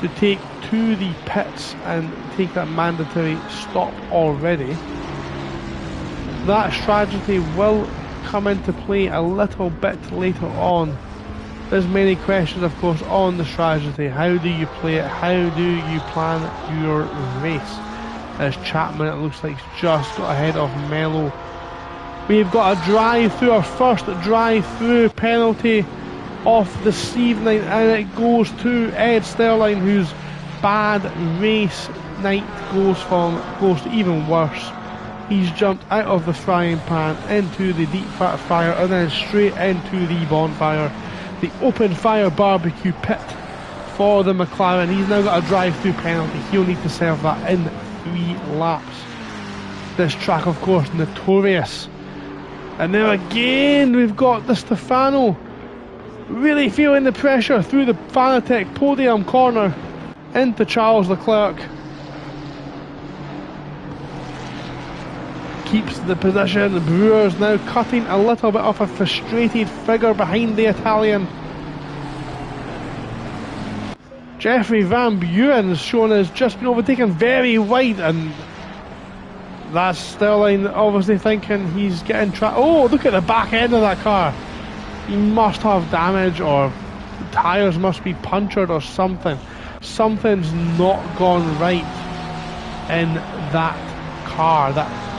to take to the pits and take that mandatory stop already. That strategy will come into play a little bit later on. There's many questions, of course, on the strategy. How do you play it? How do you plan your race? As Chapman, it looks like, just got ahead of Mello. We've got a drive-through, our first drive-through penalty of this evening, and it goes to Ed Sterling, whose bad race night goes to even worse. He's jumped out of the frying pan into the deep fat fire and then straight into the bonfire. The open fire barbecue pit for the McLaren. He's now got a drive-through penalty. He'll need to serve that in 3 laps. This track, of course, notorious. And now again we've got the Stefano really feeling the pressure through the Fanatec podium corner into Charles Leclerc. Keeps the position. The Brewers now cutting a little bit of a frustrated figure behind the Italian. Jeffrey Van Buren is shown as just been overtaken very wide, and that's Sterling obviously thinking he's getting trapped. Oh, look at the back end of that car. He must have damage, or the tyres must be punctured or something. Something's not gone right in that car.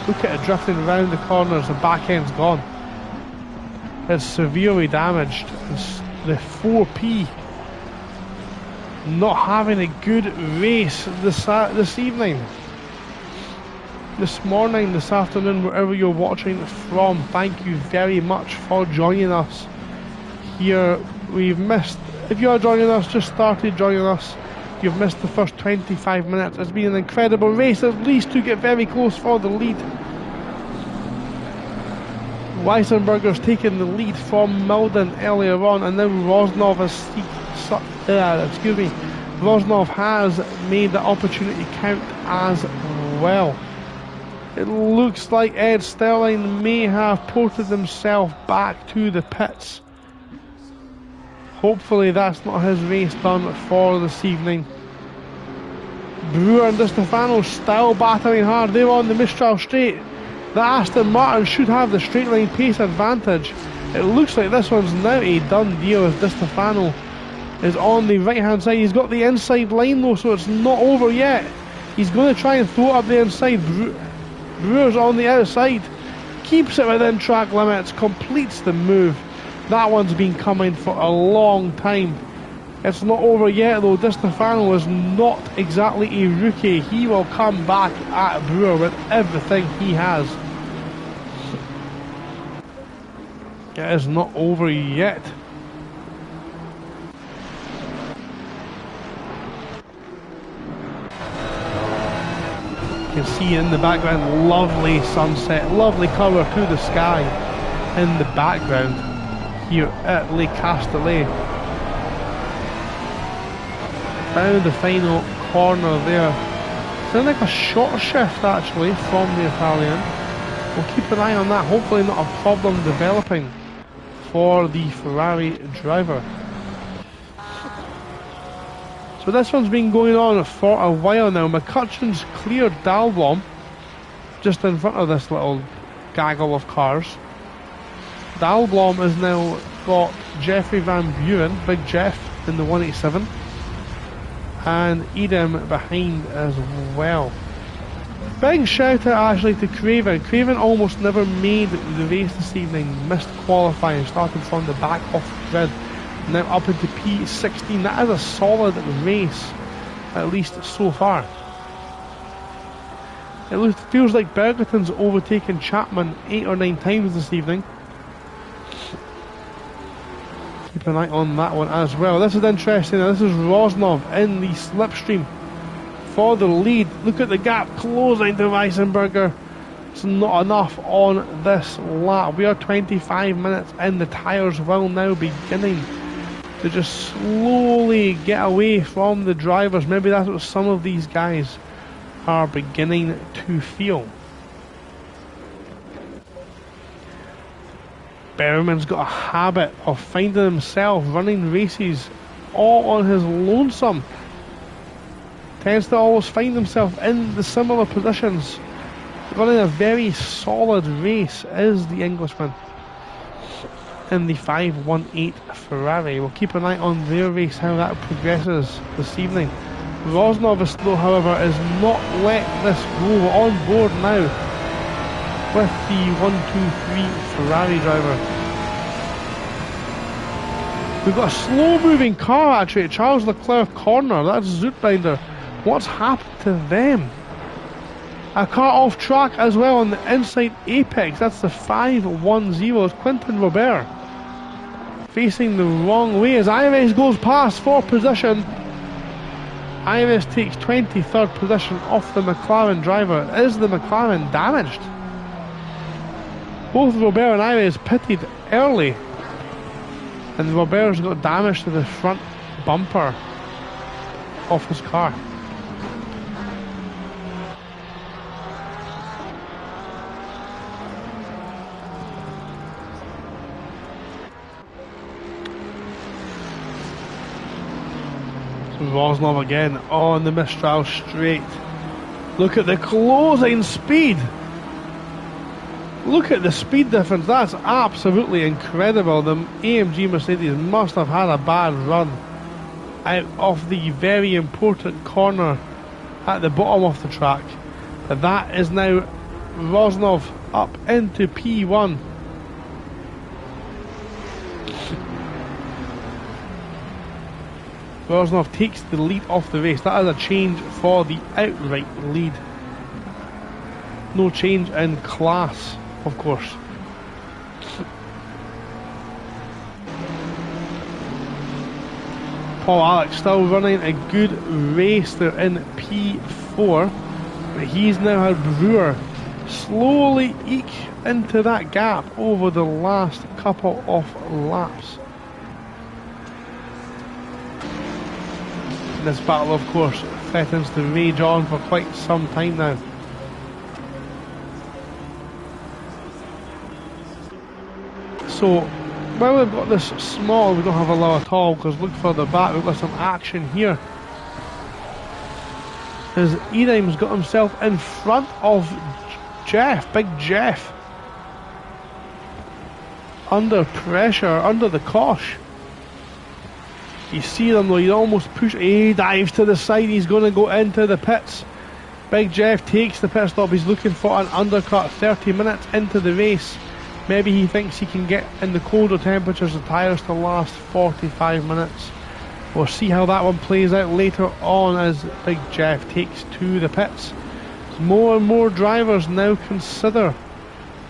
Look at it drifting around the corners. The back end's gone. It's severely damaged. It's the 4P not having a good race this evening. This morning, this afternoon, wherever you're watching from, thank you very much for joining us here. We've missed, if you are joining us, just started joining us, you've missed the first 25 minutes. It's been an incredible race. At least to get very close for the lead. Weissenberger's taken the lead from Milden earlier on, and now Rosnov has made the opportunity count as well. It looks like Ed Sterling may have ported himself back to the pits. Hopefully that's not his race done for this evening. Brewer and Di Stefano still battling hard. They're on the Mistral straight. The Aston Martin should have the straight line pace advantage. It looks like this one's now a done deal as Di Stefano is on the right hand side. He's got the inside line though, so it's not over yet. He's going to try and throw it up the inside. Brewer's on the outside, keeps it within track limits, completes the move. That one's been coming for a long time. It's not over yet though. Di Stefano is not exactly a rookie. He will come back at Brewer with everything he has. It is not over yet. You can see in the background, lovely sunset, lovely colour to the sky in the background here at Les Castellets. Down the final corner there. Sounds like a short shift actually from the Italian. We'll keep an eye on that. Hopefully not a problem developing for the Ferrari driver. So this one's been going on for a while now. McCutcheon's cleared Dalblom just in front of this little gaggle of cars. Dalblom has now got Jeffrey Van Buren, Big Jeff, in the 187. And Edam behind as well. Big shout out actually to Craven. Craven almost never made the race this evening. Missed qualifying, started from the back off the grid. Now up into P16. That is a solid race, at least so far. Feels like Bergerton's overtaken Chapman 8 or 9 times this evening. Keep an eye on that one as well. This is interesting. Now, this is Rosnov in the slipstream for the lead. Look at the gap closing to Weissenberger. It's not enough on this lap. We are 25 minutes in. The tyres will now beginning to just slowly get away from the drivers. Maybe that's what some of these guys are beginning to feel. Berman's got a habit of finding himself running races all on his lonesome. Tends to always find himself in the similar positions. Running a very solid race is the Englishman in the 518 Ferrari. We'll keep an eye on their race, how that progresses this evening. Rosnov, though, however, is not let this go. We're on board now with the 1-2-3 Ferrari driver. We've got a slow-moving car actually at Charles Leclerc corner. That's Zootbinder. What's happened to them? A car off track as well on the inside apex. That's the 510. It's Quentin Robert facing the wrong way as Ives goes past for position. Ives takes 23rd position off the McLaren driver. Is the McLaren damaged? Both Robert and Ives pitted early, and Robert's got damage to the front bumper of his car. Rosnov again on the Mistral straight. Look at the closing speed. Look at the speed difference. That's absolutely incredible. The AMG Mercedes must have had a bad run out of the very important corner at the bottom of the track. But that is now Rosnov up into P1. Rosnov takes the lead off the race. That is a change for the outright lead. No change in class, of course. Paul Alex still running a good race. They're in P4. But he's now had Brewer slowly eke into that gap over the last couple of laps. This battle, of course, threatens to rage on for quite some time now. So, while we've got this small, we don't have a low at all, because look further back, we've got some action here. As Edim's got himself in front of Jeff, Big Jeff. Under pressure, under the cosh. You see them though, you almost push, he dives to the side, he's going to go into the pits. Big Jeff takes the pit stop, he's looking for an undercut 30 minutes into the race. Maybe he thinks he can get in the colder temperatures the tyres to last 45 minutes. We'll see how that one plays out later on as Big Jeff takes to the pits. More and more drivers now consider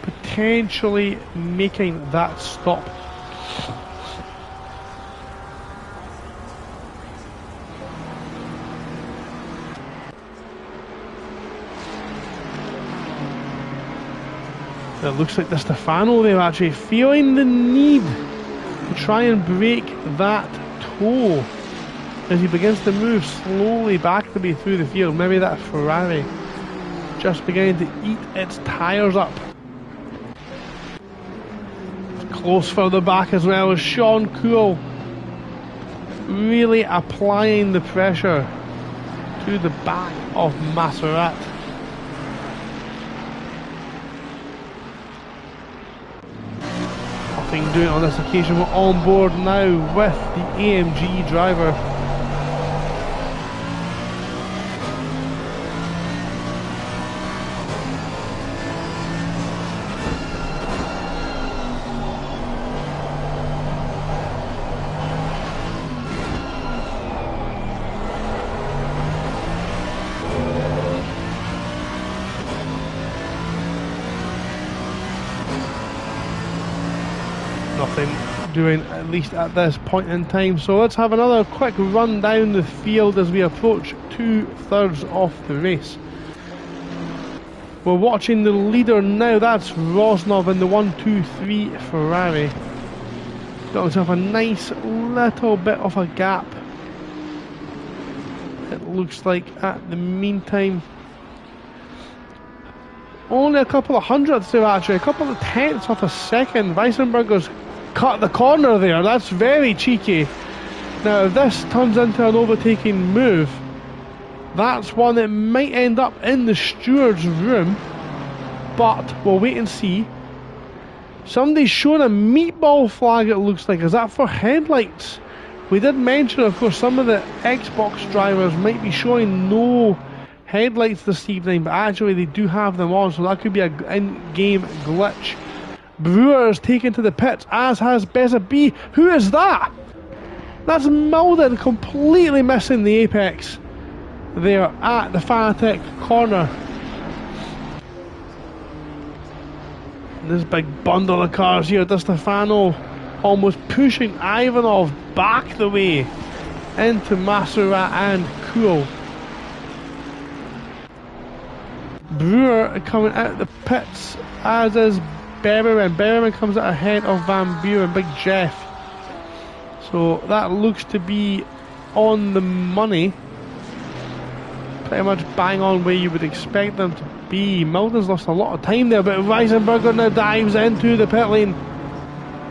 potentially making that stop. It looks like the Stefano there actually feeling the need to try and break that toe as he begins to move slowly back to be through the field. Maybe that Ferrari just beginning to eat its tyres up. Close further back as well as Sean Cool really applying the pressure to the back of Masserat. Nothing doing on this occasion. We're on board now with the AMG driver. doing, at least at this point in time. So let's have another quick run down the field as we approach 2/3 of the race. We're watching the leader now, that's Rosnov in the 1-2-3 Ferrari. Got himself a nice little bit of a gap, it looks like, at the meantime. Only a couple of hundredths there actually, a couple of tenths of a second. Weissenberger's cut the corner there, that's very cheeky. Now if this turns into an overtaking move, that's one that might end up in the steward's room, but we'll wait and see. Somebody's showing a meatball flag, it looks like. Is that for headlights? We did mention, of course, some of the Xbox drivers might be showing no headlights this evening, but actually they do have them on, so that could be an in-game glitch. Brewer is taken to the pits, as has Beza B. Who is that? That's Malden completely missing the apex there at the Fanatec corner. This big bundle of cars here, Di Stefano almost pushing Ivanov back the way into Masserat and Kuhl. Brewer coming out the pits, as is Berberman. Berberman comes out ahead of Van Buren, Big Jeff. So that looks to be on the money. Pretty much bang on where you would expect them to be. Milden's lost a lot of time there, but Weisenberger now dives into the pit lane.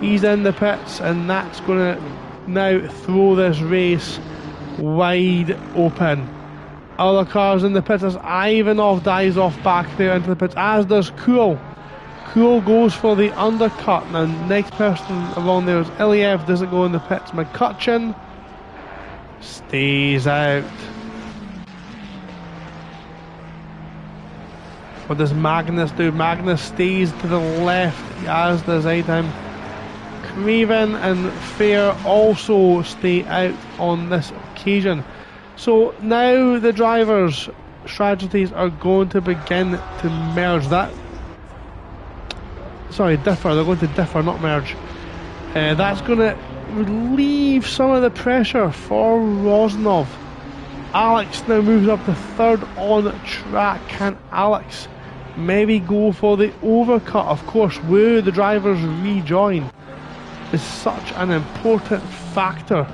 He's in the pits, and that's going to now throw this race wide open. Other cars in the pits as Ivanov dives off back there into the pits, as does Kuhl. Kuhl goes for the undercut. Now next person along there is Iliev, doesn't go in the pits. McCutcheon stays out. What does Magnus do? Magnus stays to the left, as does Eidheim. Craven and Fair also stay out on this occasion. So now the drivers' strategies are going to begin to merge. Differ. They're going to differ, not merge. That's going to relieve some of the pressure for Rosnov. Alex now moves up to third on track. Can Alex maybe go for the overcut? Of course, where the drivers rejoin is such an important factor.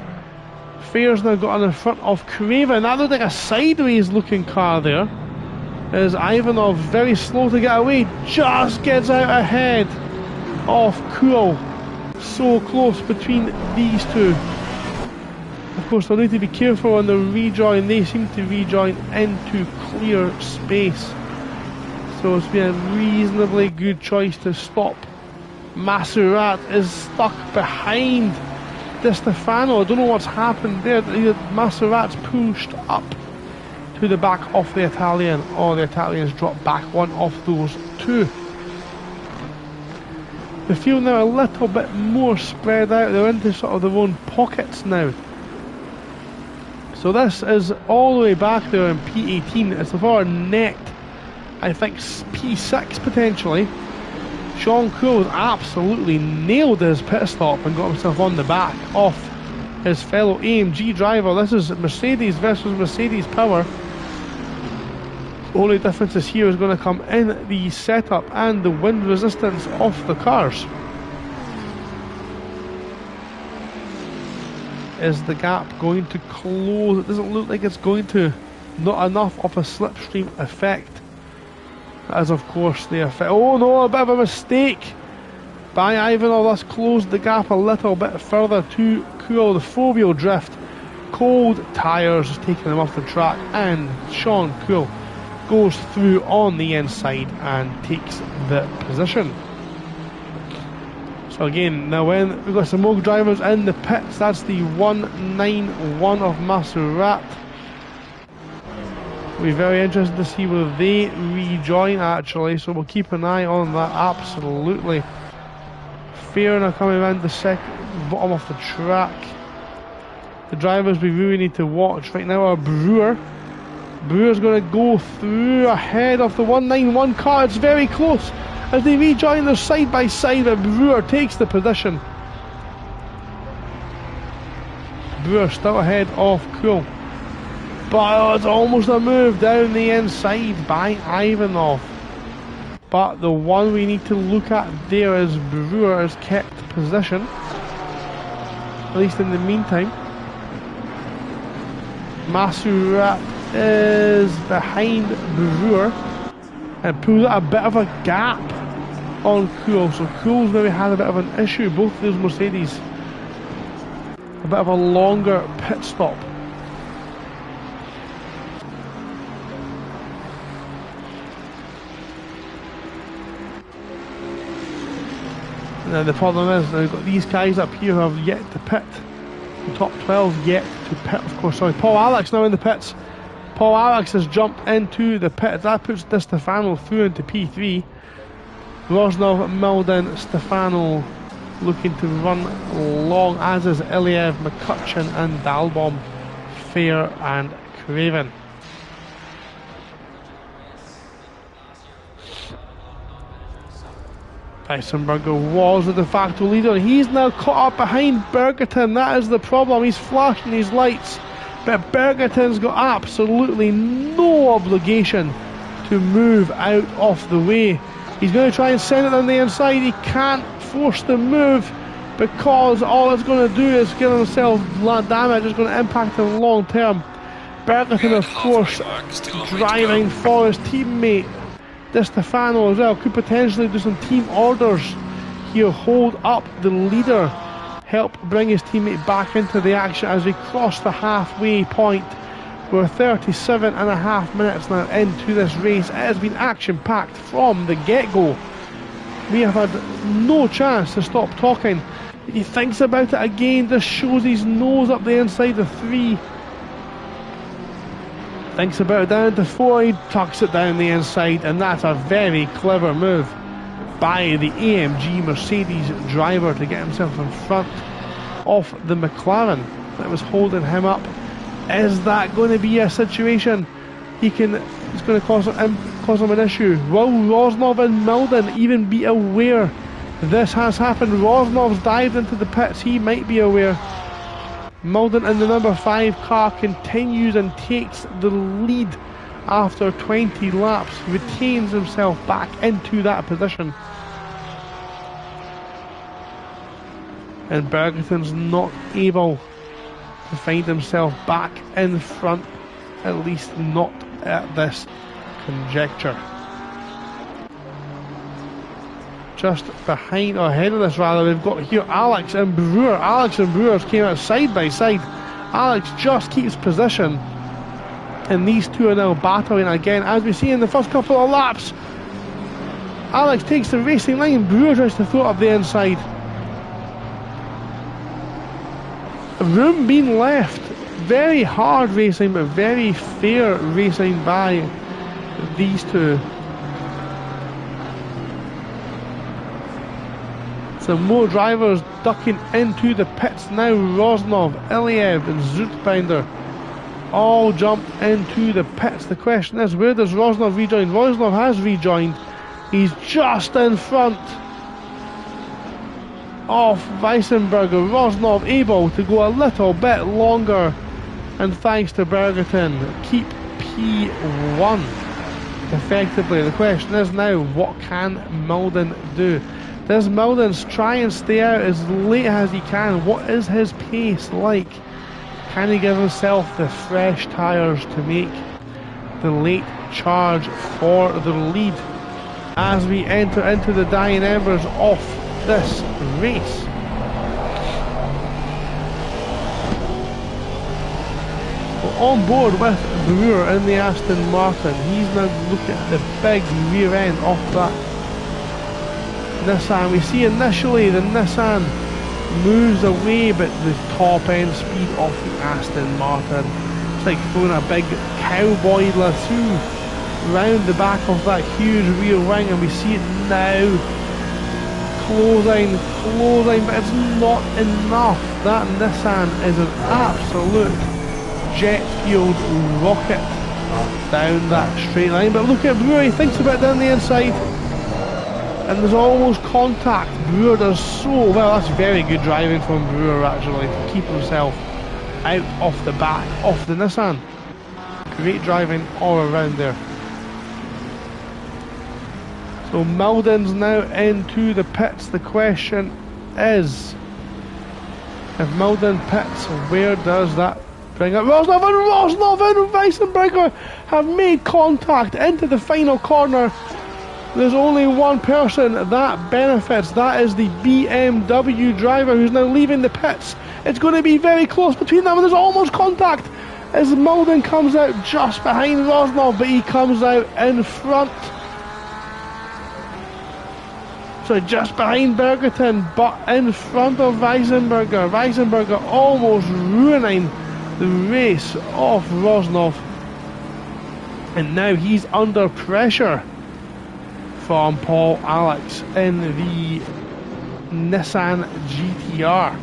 Fair's now got on in front of Craven. That looked like a sideways looking car there, as Ivanov, very slow to get away, just gets out ahead of Kuhl. So close between these two. Of course, they'll need to be careful on the rejoin. They seem to rejoin into clear space, so it's been a reasonably good choice to stop. Masserat is stuck behind Di Stefano. I don't know what's happened there. Masserat's pushed up to the back of the Italian, or the Italian's dropped back one of those two. The field now a little bit more spread out. They're into sort of their own pockets now. So this is all the way back there in P18. It's for net, I think, P6 potentially. Sean Kuhl absolutely nailed his pit stop and got himself on the back of his fellow AMG driver. This is Mercedes versus Mercedes power. The only differences here is going to come in the setup and the wind resistance of the cars. Is the gap going to close? It doesn't look like it's going to. Not enough of a slipstream effect. That is, of course, the effect. Oh no, a bit of a mistake by Ivanov. That's closed the gap a little bit further to Kuhl. The four-wheel drift, cold tyres is taking him off the track, and Sean Kuhl goes through on the inside and takes the position. So again, now when we've got some more drivers in the pits, that's the 191 of Masserat. We're very interested to see whether they rejoin actually, so we'll keep an eye on that, absolutely. Fair now coming around the bottom of the track. The drivers we really need to watch right now are Brewer. Brewer's going to go through ahead of the 191 car. It's very close as they rejoin. They're side by side, and Brewer takes the position. Brewer still ahead of Cool. But it's almost a move down the inside by Ivanov. But the one we need to look at there is Brewer has kept position, at least in the meantime. Masurat is behind Brewer and pulls out a bit of a gap on Cool. So Cool's maybe had a bit of an issue, both of those Mercedes. A bit of a longer pit stop. Now the problem is, now we've got these guys up here who have yet to pit. The top 12 yet to pit, of course. Sorry, Paul Alex now in the pits. Paul Alex has jumped into the pit. That puts Di Stefano through into P3. Rosnov, Milden, Stefano looking to run long, as is Iliev, McCutcheon and Dalbom, Fair and Craven. Weissenberger was the de facto leader. He's now caught up behind Bergerton. That is the problem. He's flashing his lights, but Bergerton's got absolutely no obligation to move out of the way. He's going to try and send it on the inside. He can't force the move because all it's going to do is give himself damage. It's going to impact him long term. Bergerton, of course, driving for his teammate Di Stefano as well. Could potentially do some team orders here, hold up the leader, help bring his teammate back into the action as we cross the halfway point. We're 37.5 minutes now into this race. It has been action packed from the get-go. We have had no chance to stop talking. He thinks about it again, just shows his nose up the inside of 3. Thinks about it down to 4, he tucks it down the inside, and that's a very clever move by the AMG Mercedes driver to get himself in front of the McLaren that was holding him up. Is that going to be a situation it's going to cause him an issue? Will Rosnov and Milden even be aware this has happened? Rosnov's dived into the pits, he might be aware. Milden in the number 5 car continues and takes the lead after 20 laps, retains himself back into that position. And Bergerton's not able to find himself back in front, at least not at this conjecture. Just behind, or ahead of this rather, we've got here Alex and Brewer. Alex and Brewer came out side by side. Alex just keeps position, and these two are now battling again, as we see in the first couple of laps. Alex takes the racing line, Brewer tries to throw it up the inside. Room being left. Very hard racing, but very fair racing by these two. Some more drivers ducking into the pits now. Rosnov, Iliev and Zoutbinder all jumped into the pits. The question is, where does Rosnov rejoin? Rosnov has rejoined. He's just in front of Weissenberger. Rosnov able to go a little bit longer, and thanks to Bergerton, keep P1 effectively. The question is now, what can Milden do? Does Milden try and stay out as late as he can? What is his pace like? Can he give himself the fresh tyres to make the late charge for the lead as we enter into the dying embers of this race? We're on board with Brewer in the Aston Martin. He's now looking at the big rear end of that Nissan. We see initially the Nissan moves away, but the top end speed of the Aston Martin, it's like throwing a big cowboy lasso round the back of that huge rear wing, and we see it now closing, but it's not enough. That Nissan is an absolute jet fueled rocket down that straight line. But look at Brewer, he thinks about it down the inside, and there's almost contact. Brewer does so well. That's very good driving from Brewer actually, to keep himself out off the back of the Nissan. Great driving all around there. So Mildon's now into the pits. The question is, if Mildon pits, where does that bring it? Rosnov and Weissenberger have made contact into the final corner. There's only one person that benefits. That is the BMW driver who's now leaving the pits. It's going to be very close between them, and there's almost contact as Mildon comes out just behind Rosnov, but he comes out in front. So just behind Bergerton, but in front of Weissenberger. Weissenberger almost ruining the race of Rosnov. And now he's under pressure from Paul Alex in the Nissan GTR.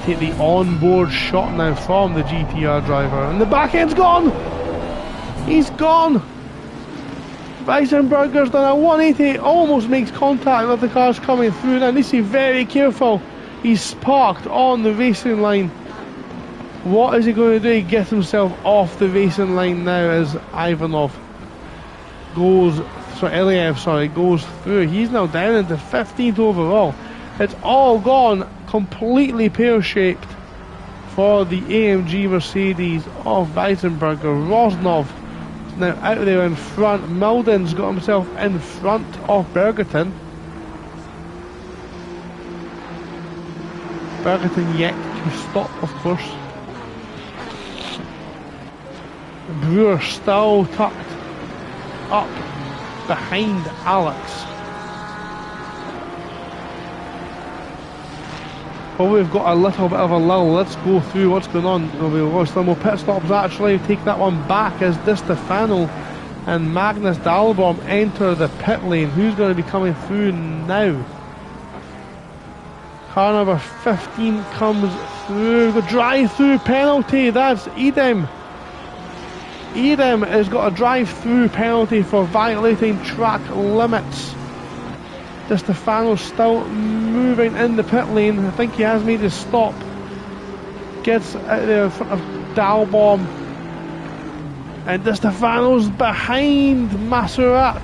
Take the onboard shot now from the GTR driver, and the back end's gone. He's gone. Weissenberger's done a 180, almost makes contact with the cars coming through. Now needs to be very careful. He's parked on the racing line. What is he going to do? He gets himself off the racing line now as Eliev goes through. He's now down into 15th overall. It's all gone completely pear-shaped for the AMG Mercedes of Weissenberger. Rosnov is now out there in front. Mildon's got himself in front of Bergerton. Bergerton yet to stop, of course. Brewer still tucked up behind Alex. Well, we've got a little bit of a lull. Let's go through what's going on. We've got some more pit stops actually. Take that one back as Di Stefano and Magnus Dahlbom enter the pit lane. Who's going to be coming through now? Car number 15 comes through. The drive-through penalty. That's Edem. Edem has got a drive-through penalty for violating track limits. Di Stefano's still moving in the pit lane. I think he has made his stop. Gets out there in front of Dahlbom. And Di Stefano's behind Masserat.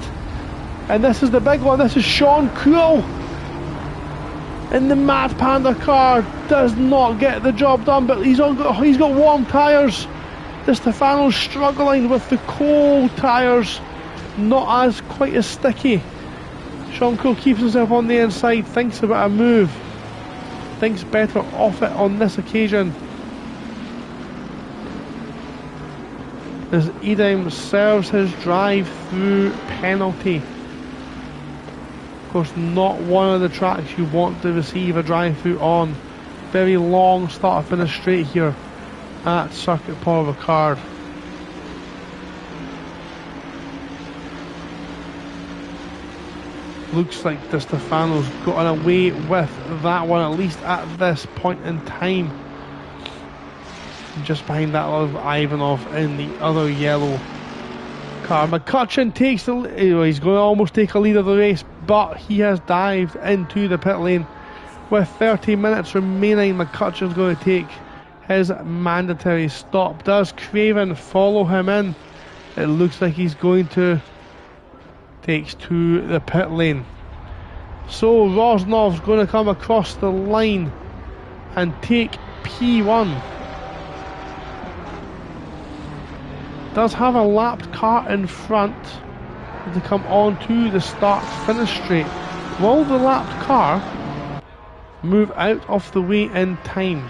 And this is the big one. This is Sean Kuhl. And the Mad Panda car does not get the job done, but he's got warm tyres. Di Stefano's struggling with the cold tyres. Not as quite as sticky. Sean Kuhl keeps himself on the inside, thinks about a move. Thinks better off it on this occasion. As Edem serves his drive-through penalty. Of course, not one of the tracks you want to receive a drive-through on. Very long start-to-finish straight here at Circuit Paul Ricard. Looks like Di Stefano's gotten away with that one, at least at this point in time. Just behind that of Ivanov in the other yellow car. McCutcheon takes the he's going to almost take a lead of the race, but he has dived into the pit lane. With 30 minutes remaining, McCutcheon's going to take his mandatory stop. Does Craven follow him in? It looks like he's going to. Takes to the pit lane. So Rosnov's going to come across the line and take P1. Does have a lapped car in front to come on to the start-finish straight. Will the lapped car move out of the way in time?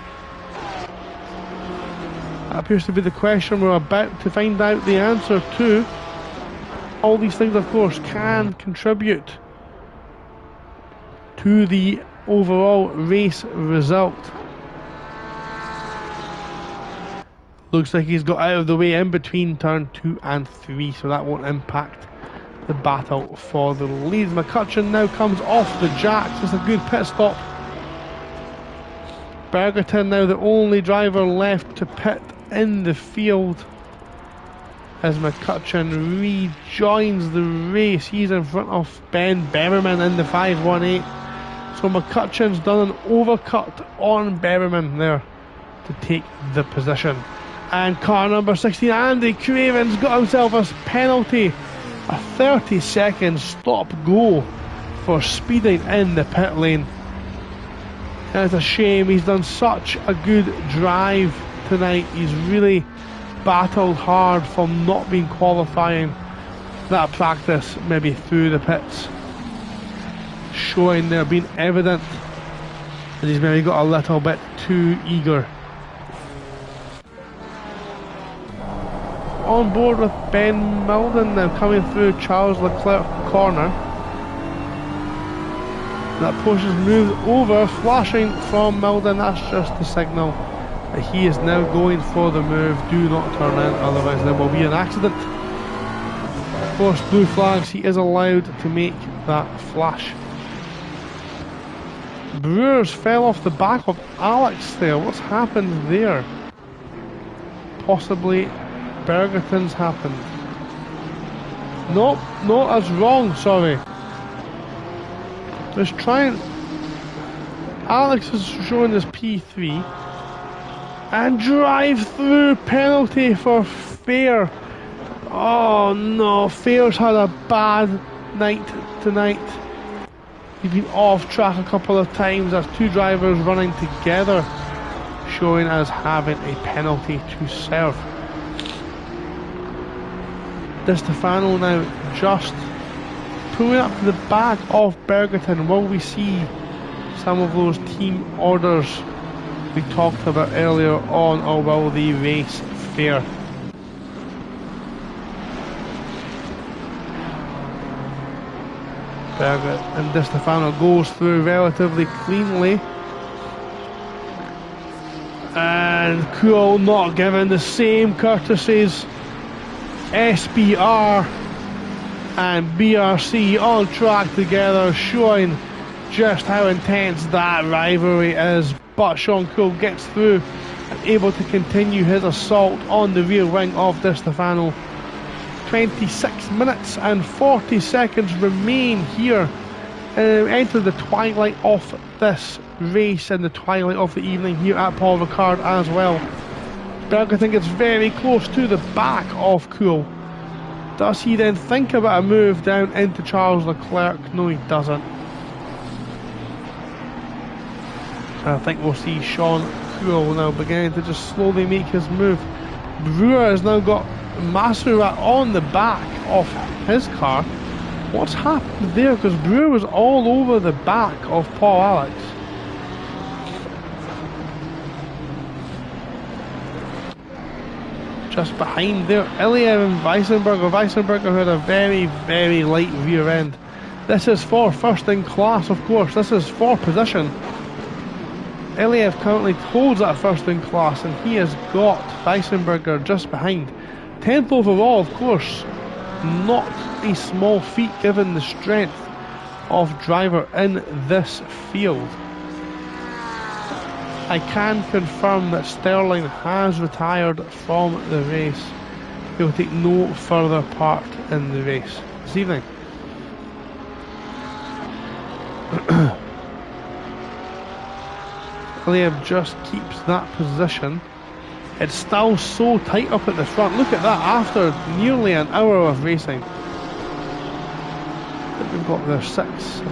That appears to be the question we're about to find out the answer to. All these things, of course, can contribute to the overall race result. Looks like he's got out of the way in between turn 2 and 3, so that won't impact the battle for the lead. McCutcheon now comes off the jacks. It's a good pit stop. Bergerton now the only driver left to pit in the field. As McCutcheon rejoins the race, he's in front of Ben Bemerman in the 518. So McCutcheon's done an overcut on Berryman there to take the position. And car number 16, Andy Craven's got himself a penalty. A 30-second stop-go for speeding in the pit lane. And it's a shame, he's done such a good drive tonight. He's really battled hard for not being qualifying. That practice maybe through the pits, showing there being evident that he's maybe got a little bit too eager. On board with Ben Milden now, coming through Charles Leclerc corner. That Porsche has moved over, flashing from Milden. That's just the signal that he is now going for the move. Do not turn in, otherwise there will be an accident. Of course, blue flags, he is allowed to make that flash. Brewers fell off the back of Alex there. What's happened there? Possibly Bergerton's happened. No, that's wrong, sorry. Let's try and... Alex is showing his P3. And drive through penalty for Fair. Oh no, Fair's had a bad night tonight. He's been off track a couple of times. There's two drivers running together, showing as having a penalty to serve. Di Stefano now just pulling up to the back of Bergerton. Will we see some of those team orders we talked about earlier on, or will the race fair? Berger and Di Stefano goes through relatively cleanly, and Kuhl not given the same courtesies. SBR and BRC on track together, showing just how intense that rivalry is. But Sean Kuhl gets through and able to continue his assault on the rear wing of Di Stefano. 26 minutes and 40 seconds remain here. Enter the twilight of this race and the twilight of the evening here at Paul Ricard as well. Bergerton gets very close to the back of Kuhl. Does he then think about a move down into Charles Leclerc? No, he doesn't. I think we'll see Sean Kuhl now beginning to just slowly make his move. Brewer has now got Masurat on the back of his car. What's happened there? Because Brewer was all over the back of Paul Alex. Just behind there, Iliev and Weissenberger. Weissenberger had a very, very light rear end. This is for first in class, of course. This is for position. Iliev currently holds that first in class, and he has got Weissenberger just behind. 10th overall, of course. Not a small feat given the strength of driver in this field. I can confirm that Sterling has retired from the race. He will take no further part in the race this evening. Iliev just keeps that position. It's still so tight up at the front. Look at that, after nearly an hour of racing. I think we've got their 6.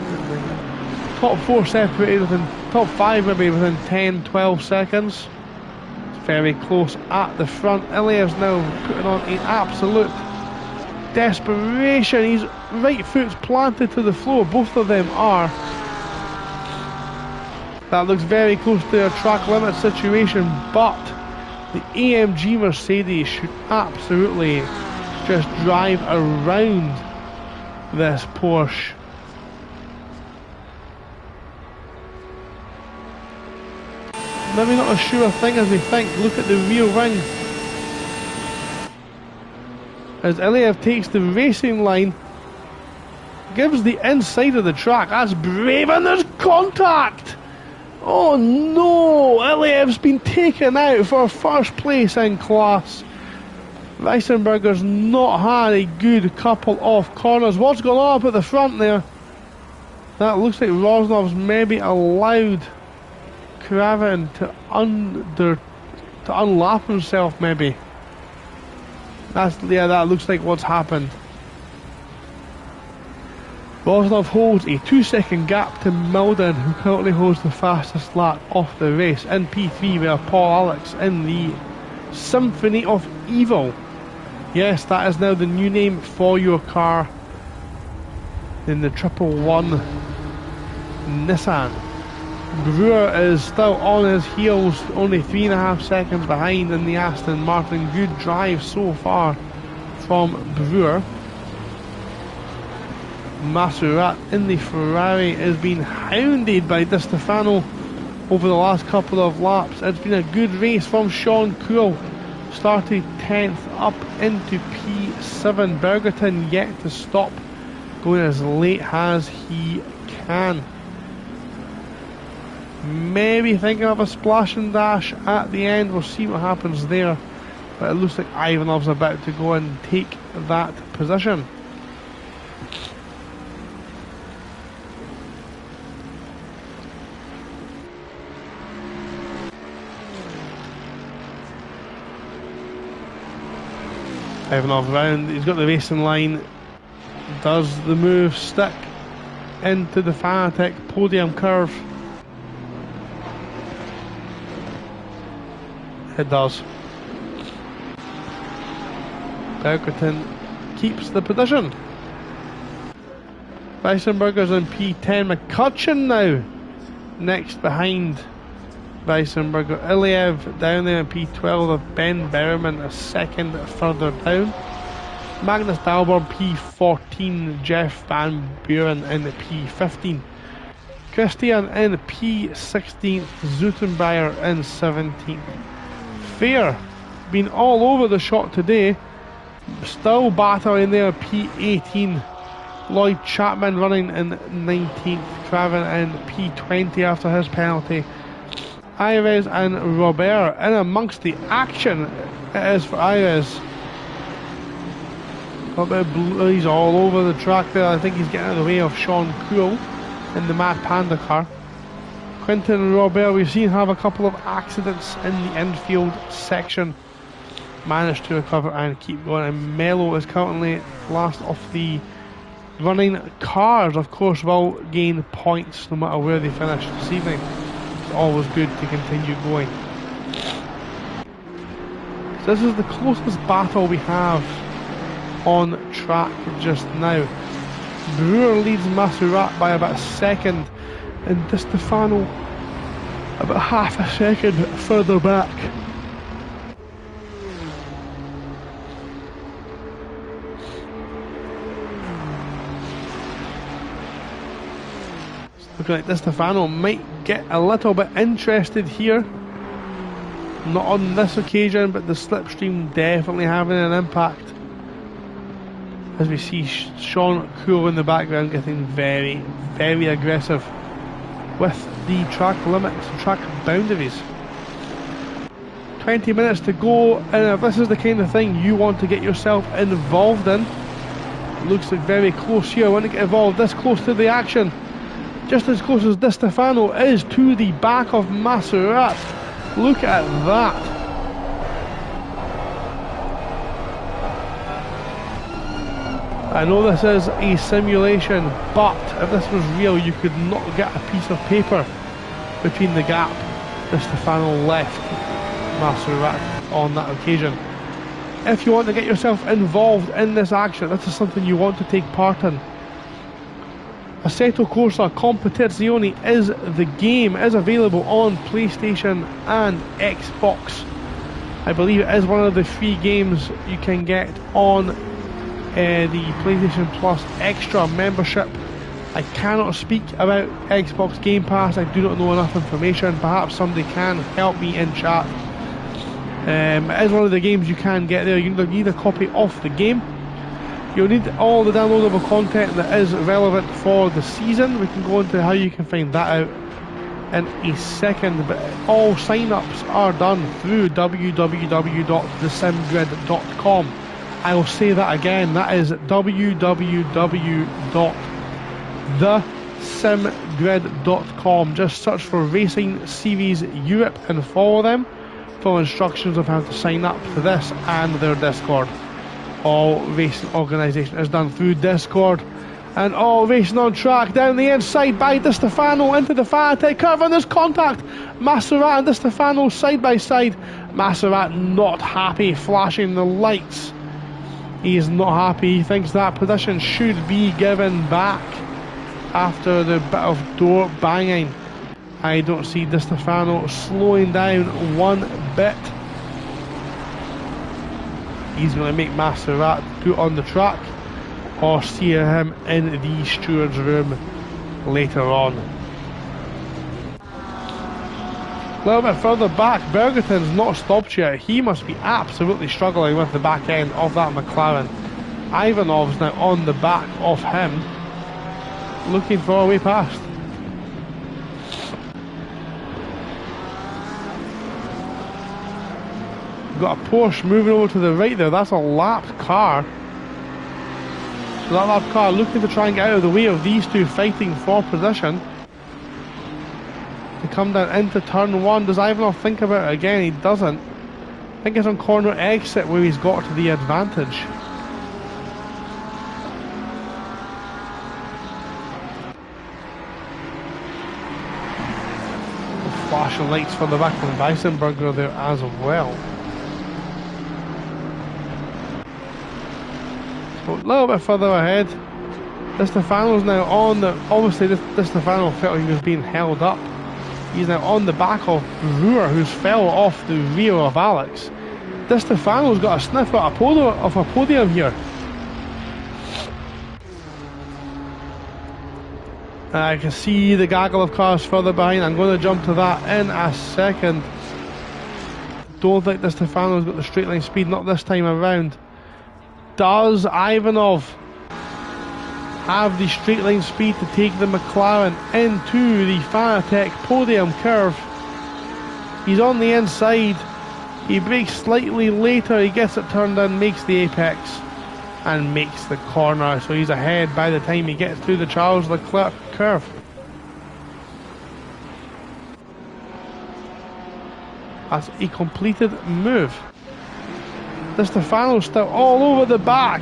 Top 4 separated within, top 5 maybe within 10-12 seconds. It's very close at the front. Iliev's now putting on an absolute desperation. His right foot's planted to the floor. Both of them are. That looks very close to a track limit situation, but the AMG Mercedes should absolutely just drive around this Porsche. Maybe not as sure thing as we think. Look at the rear wing. As Iliev takes the racing line, gives the inside of the track. That's brave, and there's contact! Oh no! Iliev's been taken out for first place in class. Weissenberger's not had a good couple of corners. What's going on up at the front there? That looks like Rosnov's maybe allowed Craven to unlap himself, maybe. That looks like what's happened. Rosnov holds a 2-second gap to Milden, who currently holds the fastest lap of the race. In P3 we have Paul Alex in the Symphony of Evil. Yes, that is now the new name for your car in the 111 Nissan. Brewer is still on his heels, only 3.5 seconds behind in the Aston Martin. Good drive so far from Brewer. Masserat in the Ferrari is being hounded by Di Stefano over the last couple of laps. It's been a good race from Sean Kuhl. Started 10th up into P7. Bergerton yet to stop, going as late as he can. Maybe thinking of a splash and dash at the end. We'll see what happens there. But it looks like Ivanov's about to go and take that position. Ivanov round, he's got the racing line, does the move stick into the Fanatec podium curve? It does. Bergerton keeps the position. Weissenberger's in P10, McCutcheon now next behind Weissenberger. Iliev down there in P12 of Ben Berriman a second further down. Magnus Dahlberg P14, Jeff Van Buren in the P15. Christian in P16th, Zutenbeier in 17th. Fair, been all over the shot today, still battling there P18. Lloyd Chapman running in 19th, Craven in P20 after his penalty. Ives and Robert in amongst the action. It is for Ives. He's all over the track there. I think he's getting out of the way of Sean Kuhl in the Mad Panda car. Quentin and Robert, we've seen have a couple of accidents in the infield section. Managed to recover and keep going. And Mello is currently last of the running cars. Of course, will gain points no matter where they finish this evening. It's always good to continue going. So this is the closest battle we have on track just now. Brewer leads Masserat by about a second, and Di Stefano about half a second further back. Looking like Di Stefano might get a little bit interested here. Not on this occasion, but the slipstream definitely having an impact. As we see Sean Kuhl in the background getting very, very aggressive with the track limits, track boundaries. 20 minutes to go, and if this is the kind of thing you want to get yourself involved in, it looks like very close here. I want to get involved this close to the action. Just as close as Di Stefano is to the back of Masserat. Look at that. I know this is a simulation, but if this was real, you could not get a piece of paper between the gap Di Stefano left Masserat on that occasion. If you want to get yourself involved in this action, this is something you want to take part in. Assetto Corsa Competizione is the game, is available on PlayStation and Xbox. I believe it is one of the free games you can get on the PlayStation Plus Extra membership. I cannot speak about Xbox Game Pass. I do not know enough information. Perhaps somebody can help me in chat. It is one of the games you can get there. You need a copy of the game. You'll need all the downloadable content that is relevant for the season. We can go into how you can find that out in a second, but all sign-ups are done through www.thesimgrid.com. I will say that again, that is www.thesimgrid.com. simgrid.com. Just search for Racing Series Europe and follow them for instructions of how to sign up to this and their Discord. All racing organisation is done through Discord. And all racing on track down the inside by Di Stefano into the Fanatec curve, and there's contact. Masserat and Di Stefano side by side. Masserat not happy, flashing the lights. He is not happy. He thinks that position should be given back after the bit of door banging. I don't see Di Stefano slowing down one bit. He's going to make Masserat go on the track, or see him in the steward's room later on. A little bit further back, Bergerton's not stopped yet. He must be absolutely struggling with the back end of that McLaren. Ivanov's now on the back of him, looking for a way past. Got a Porsche moving over to the right there. That's a lapped car. So that lapped car looking to try and get out of the way of these two fighting for position. To come down into turn one. Does Ivanov think about it again? He doesn't. I think it's on corner exit where he's got to the advantage. Flashing lights for the back of Weissenberger there as well. So a little bit further ahead. Di Stefano's now on the... Obviously Di Stefano felt he was being held up. He's now on the back of Brewer, who's fell off the rear of Alex. Di Stefano's got a sniff at a podium here. I can see the gaggle of cars further behind. I'm going to jump to that in a second. Don't think Di Stefano's got the straight line speed, not this time around. Does Ivanov have the straight line speed to take the McLaren into the Fanatec podium curve? He's on the inside. He brakes slightly later. He gets it turned in, makes the apex, and makes the corner. So he's ahead by the time he gets through the Charles Leclerc curve. That's a completed move. Di Stefano's still all over the back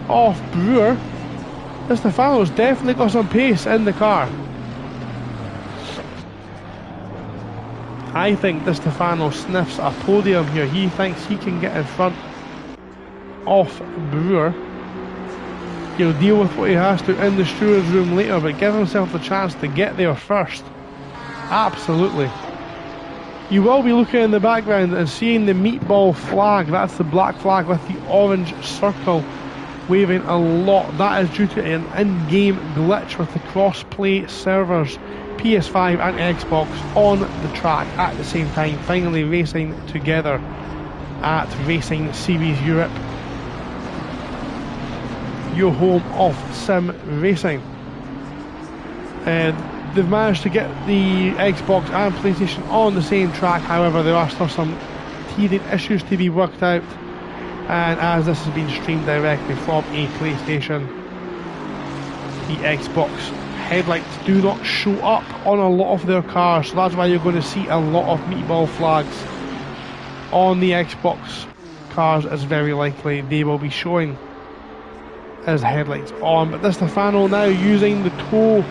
of Brewer. Di Stefano's definitely got some pace in the car. I think Di Stefano sniffs a podium here. He thinks he can get in front of Brewer. He'll deal with what he has to in the steward's room later, but give himself the chance to get there first. Absolutely. You will be looking in the background and seeing the meatball flag. That's the black flag with the orange circle waving a lot. That is due to an in-game glitch with the cross-play servers, PS5 and Xbox, on the track at the same time, finally racing together at Racing Series Europe, your home of sim racing. They've managed to get the Xbox and PlayStation on the same track. However, there are still some teething issues to be worked out, and as this has been streamed directly from a PlayStation, the Xbox headlights do not show up on a lot of their cars, so that's why you're going to see a lot of meatball flags on the Xbox cars. It's very likely they will be showing as headlights on. But Di Stefano now using the toe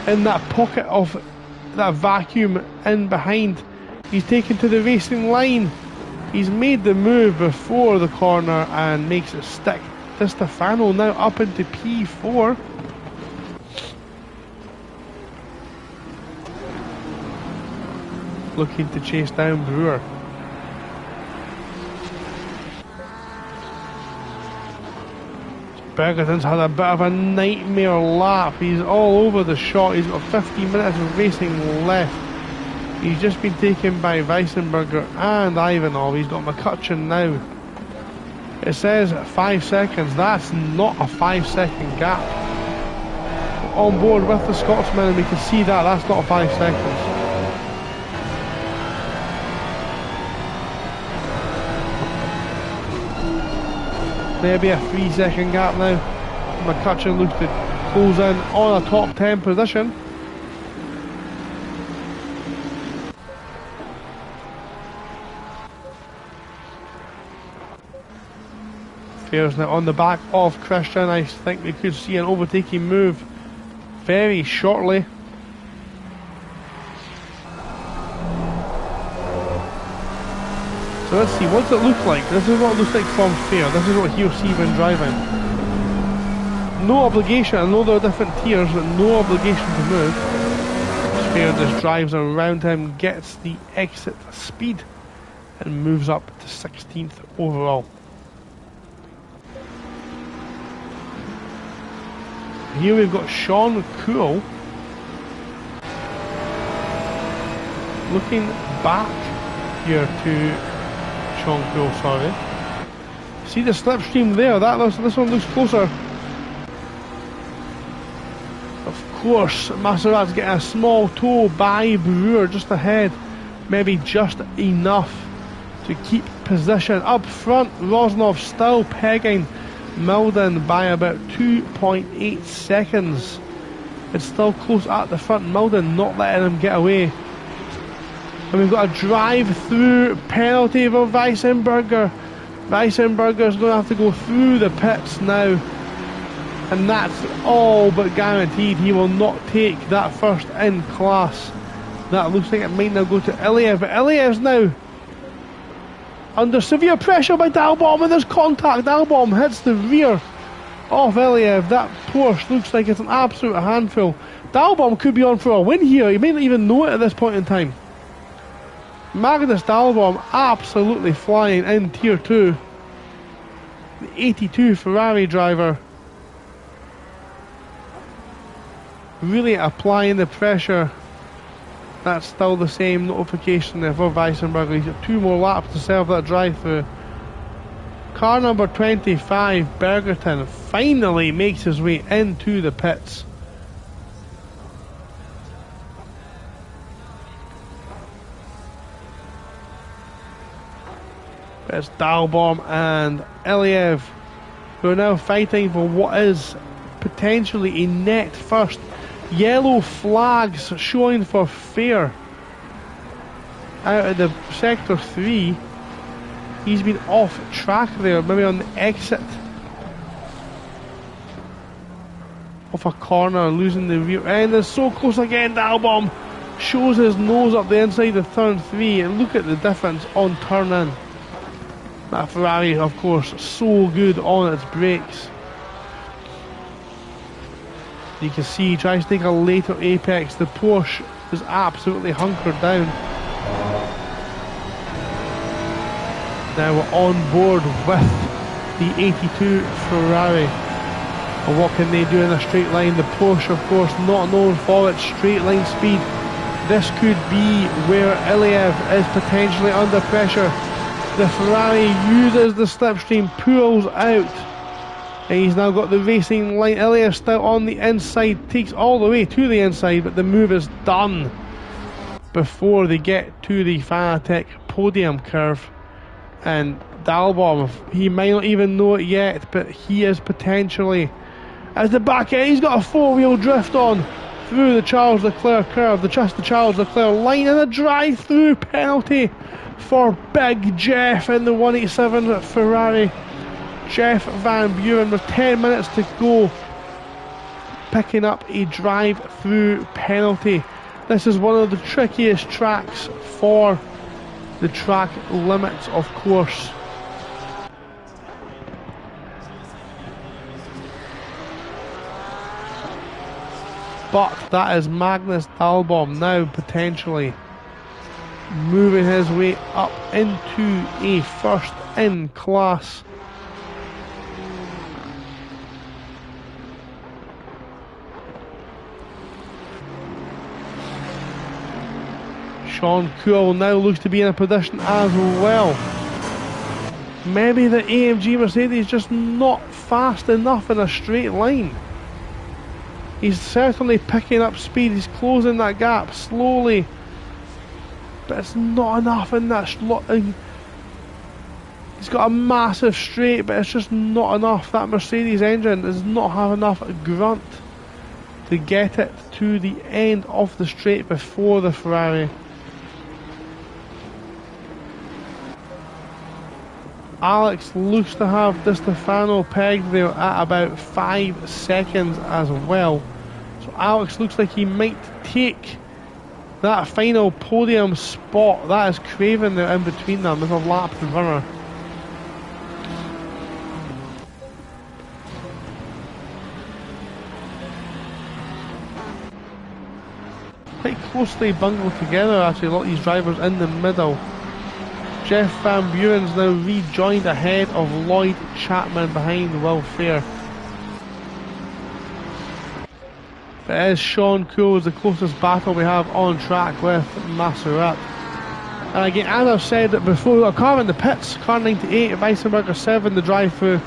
in that pocket of that vacuum in behind. He's taken to the racing line. He's made the move before the corner and makes it stick. Di Stefano now up into P4. Looking to chase down Brewer. Bergerton's had a bit of a nightmare lap. He's all over the shot. He's got 15 minutes of racing left. He's just been taken by Weissenberger and Ivanov. He's got McCutcheon now. It says 5 seconds. That's not a 5-second gap. On board with the Scotsman, and we can see that that's not 5 seconds. Maybe a 3-second gap now. McCutcheon looks to close in on a top 10 position. Fair's now on the back of Christian. I think we could see an overtaking move very shortly. So let's see, what does it look like? This is what it looks like from Fair. This is what he'll see when driving. No obligation, I know there are different tiers, but no obligation to move. Fair just drives around him, gets the exit speed, and moves up to 16th overall. Here we've got Sean Cool looking back here to Sean Cool, sorry. See the slipstream there, this one looks closer. Of course, Maserat's getting a small tow by Brewer just ahead, maybe just enough to keep position. Up front, Rosnov still pegging Milden by about 2.8 seconds. It's still close at the front. Milden not letting him get away. And we've got a drive-through penalty for Weissenberger. Weissenberger's going to have to go through the pits now. And that's all but guaranteed. He will not take that first in class. That looks like it might now go to Iliev. But Iliev's now under severe pressure by Dalbaum, and there's contact. Dalbaum hits the rear of Iliev. That Porsche looks like it's an absolute handful. Dalbaum could be on for a win here. He may not even know it at this point in time. Magnus Dalbaum absolutely flying in Tier 2. The 82 Ferrari driver really applying the pressure. That's still the same notification there for Weissenberger. He's got 2 more laps to serve that drive-through. Car number 25, Bergerton, finally makes his way into the pits. It's Dalbaum and Iliev who are now fighting for what is potentially a net first. Yellow flags showing for Fair out of the sector 3. He's been off track there, maybe on the exit of a corner, losing the rear end. It's so close again. Dalbaum shows his nose up the inside of turn 3, and look at the difference on turn in. That Ferrari, of course, so good on its brakes. You can see he tries to take a later apex. The Porsche is absolutely hunkered down. Now we're on board with the 82 Ferrari. And what can they do in a straight line? The Porsche, of course, not known for its straight line speed. This could be where Iliev is potentially under pressure. The Ferrari uses the slipstream, pulls out. And he's now got the racing line. Iliev still on the inside, takes all the way to the inside, but the move is done before they get to the Fanatec podium curve. And Dalbaum, he might not even know it yet, but he is potentially, as the back end, he's got a 4-wheel drift on through the Charles Leclerc curve, the Charles Leclerc line, and a drive-through penalty for Big Jeff in the 187 Ferrari. Jeff Van Buren with 10 minutes to go, picking up a drive-through penalty. This is one of the trickiest tracks for the track limits, of course. But that is Magnus Dalbaum now potentially moving his way up into a first in class. Sean Cool now looks to be in a position as well. Maybe the AMG Mercedes just not fast enough in a straight line. He's certainly picking up speed, he's closing that gap slowly, but it's not enough in that slot. He's got a massive straight, but it's just not enough. That Mercedes engine does not have enough grunt to get it to the end of the straight before the Ferrari. Alex looks to have Di Stefano pegged there at about 5 seconds as well. So Alex looks like he might take that final podium spot. That is Craven there in between them with a lapped runner. Quite closely bundled together actually, a lot of these drivers in the middle. Jeff Van Buren's now rejoined ahead of Lloyd Chapman behind Will Fair. It is Sean Coles, the closest battle we have on track with Masserat. And again, as I've said before, a car in the pits, car 98, Weissenberger 7, the drive-through.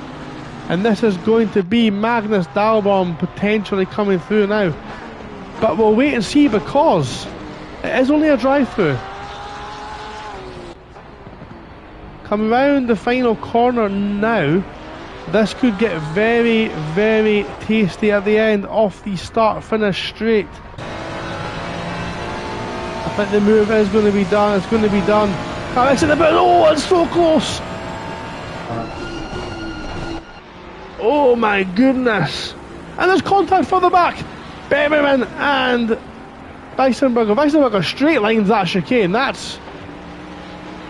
And this is going to be Magnus Dahlbaum potentially coming through now. But we'll wait and see because it is only a drive-through. Come round the final corner now. This could get very, very tasty at the end of the start-finish straight. I think the move is going to be done. It's going to be done. Alex in the bit. Oh, it's so close. Oh my goodness. And there's contact further back. Bemerman and Weissenberger. Weissenberger straight lines that chicane. That's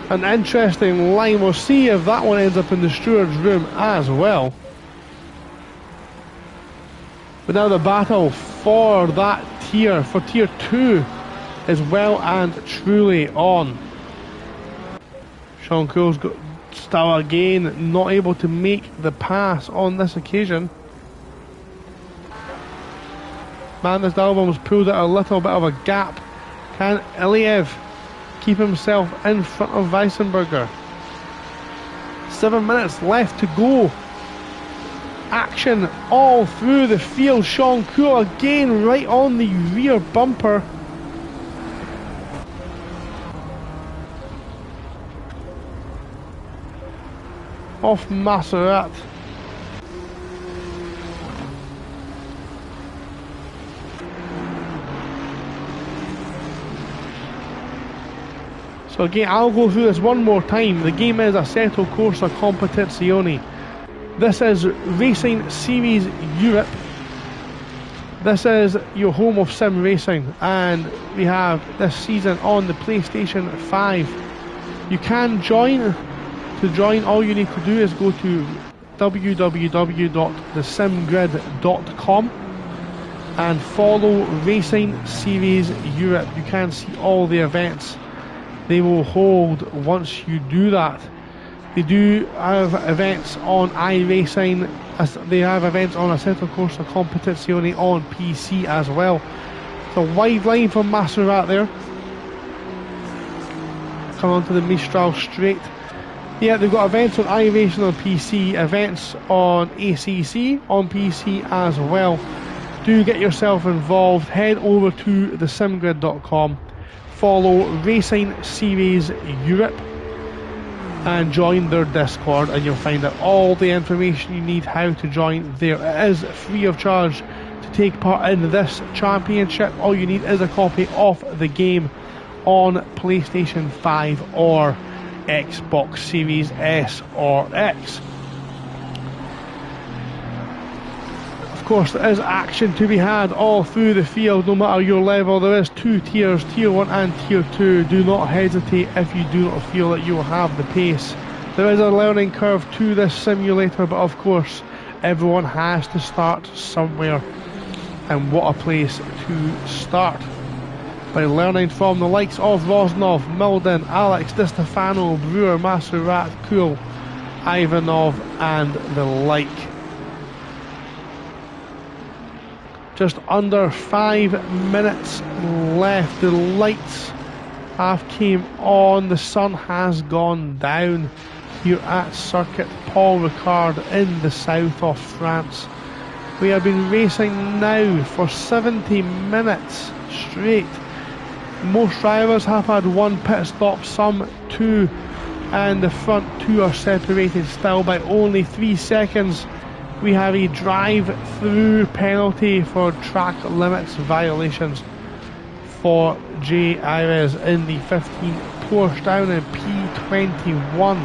an interesting line. We'll see if that one ends up in the steward's room as well. But now the battle for that tier, for tier 2, is well and truly on. Sean Cole's got still again not able to make the pass on this occasion. Magnus Dahlbaum's pulled out a little bit of a gap. Can Iliev keep himself in front of Weissenberger? 7 minutes left to go. Action all through the field. Sean Cool again right on the rear bumper. Off Masserat. So again, I'll go through this one more time. The game is Assetto Corsa Competizione. This is Racing Series Europe. This is your home of sim racing, and we have this season on the PlayStation 5. You can join. To join, all you need to do is go to www.thesimgrid.com and follow Racing Series Europe. You can see all the events they will hold once you do that. They do have events on iRacing, they have events on Assetto Corsa Competizione on PC as well. It's a wide line from Masserat there. Come on to the Mistral straight. Yeah, they've got events on iRacing on PC, events on ACC on PC as well. Do get yourself involved. Head over to thesimgrid.com, follow Racing Series Europe and join their Discord, and you'll find out all the information you need how to join there. It is free of charge to take part in this championship. All you need is a copy of the game on PlayStation 5 or Xbox Series S or X. Of course, there is action to be had all through the field, no matter your level. There is 2 tiers, tier 1 and tier 2. Do not hesitate if you do not feel that you will have the pace. There is a learning curve to this simulator, but of course everyone has to start somewhere, and what a place to start, by learning from the likes of Rosnov, Milden, Alex, Di Stefano, Brewer, Masserat, Kuhl, Ivanov and the like. Just under 5 minutes left. The lights have came on. The sun has gone down here at Circuit Paul Ricard in the south of France. We have been racing now for 70 minutes straight. Most drivers have had 1 pit stop, some 2, and the front 2 are separated still by only 3 seconds. we have a drive-through penalty for track limits violations for Jay Ayres in the 15 Porsche down in P21.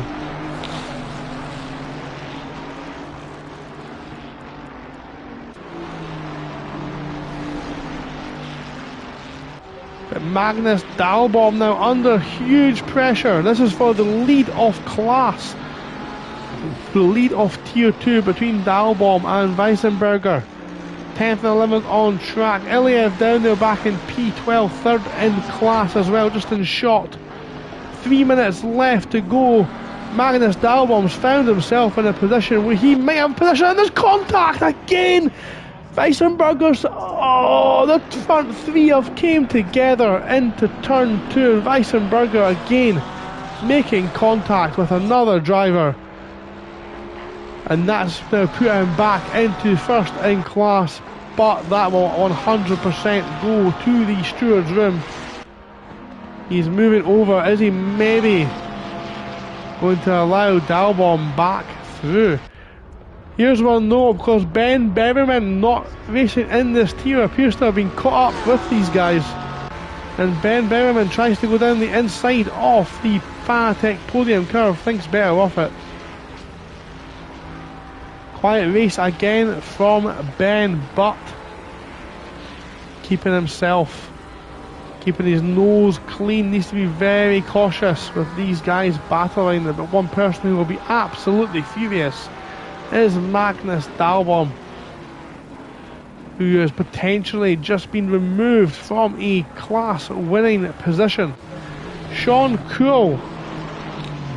But Magnus Dahlbaum now under huge pressure. This is for the lead of class. The lead of Tier 2 between Dahlbaum and Weissenberger. 10th and 11th on track. Iliev down there back in P12, third in class as well, just in shot. 3 minutes left to go. Magnus Dahlbaum's found himself in a position where he might have a position, and there's contact again. Weissenberger's, the front three have came together into turn 2, and Weissenberger again making contact with another driver. And that's now put him back into first in class, but that will 100% go to the steward's room. He's moving over. Is he maybe going to allow Dahlbaum back through? Here's one no, because Ben Beverman, not racing in this tier, appears to have been caught up with these guys. And Ben Beverman tries to go down the inside of the Fanatec podium curve, thinks better of it. Quiet race again from Ben, but keeping his nose clean. Needs to be very cautious with these guys battling. But one person who will be absolutely furious is Magnus Dahlbaum, who has potentially just been removed from a class winning position. Sean Kuhl,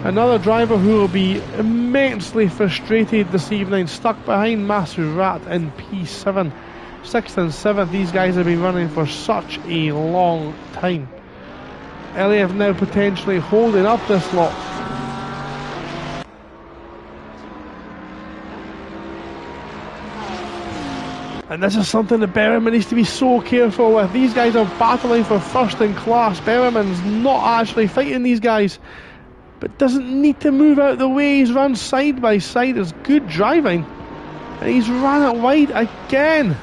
another driver who will be immensely frustrated this evening, stuck behind Masurat in P7. 6th and 7th, these guys have been running for such a long time. Iliev now potentially holding up this lot. And this is something that Berriman needs to be so careful with. These guys are battling for first in class. Berriman's not actually fighting these guys, but doesn't need to move out of the way. He's run side by side. It's good driving. And he's run it wide again.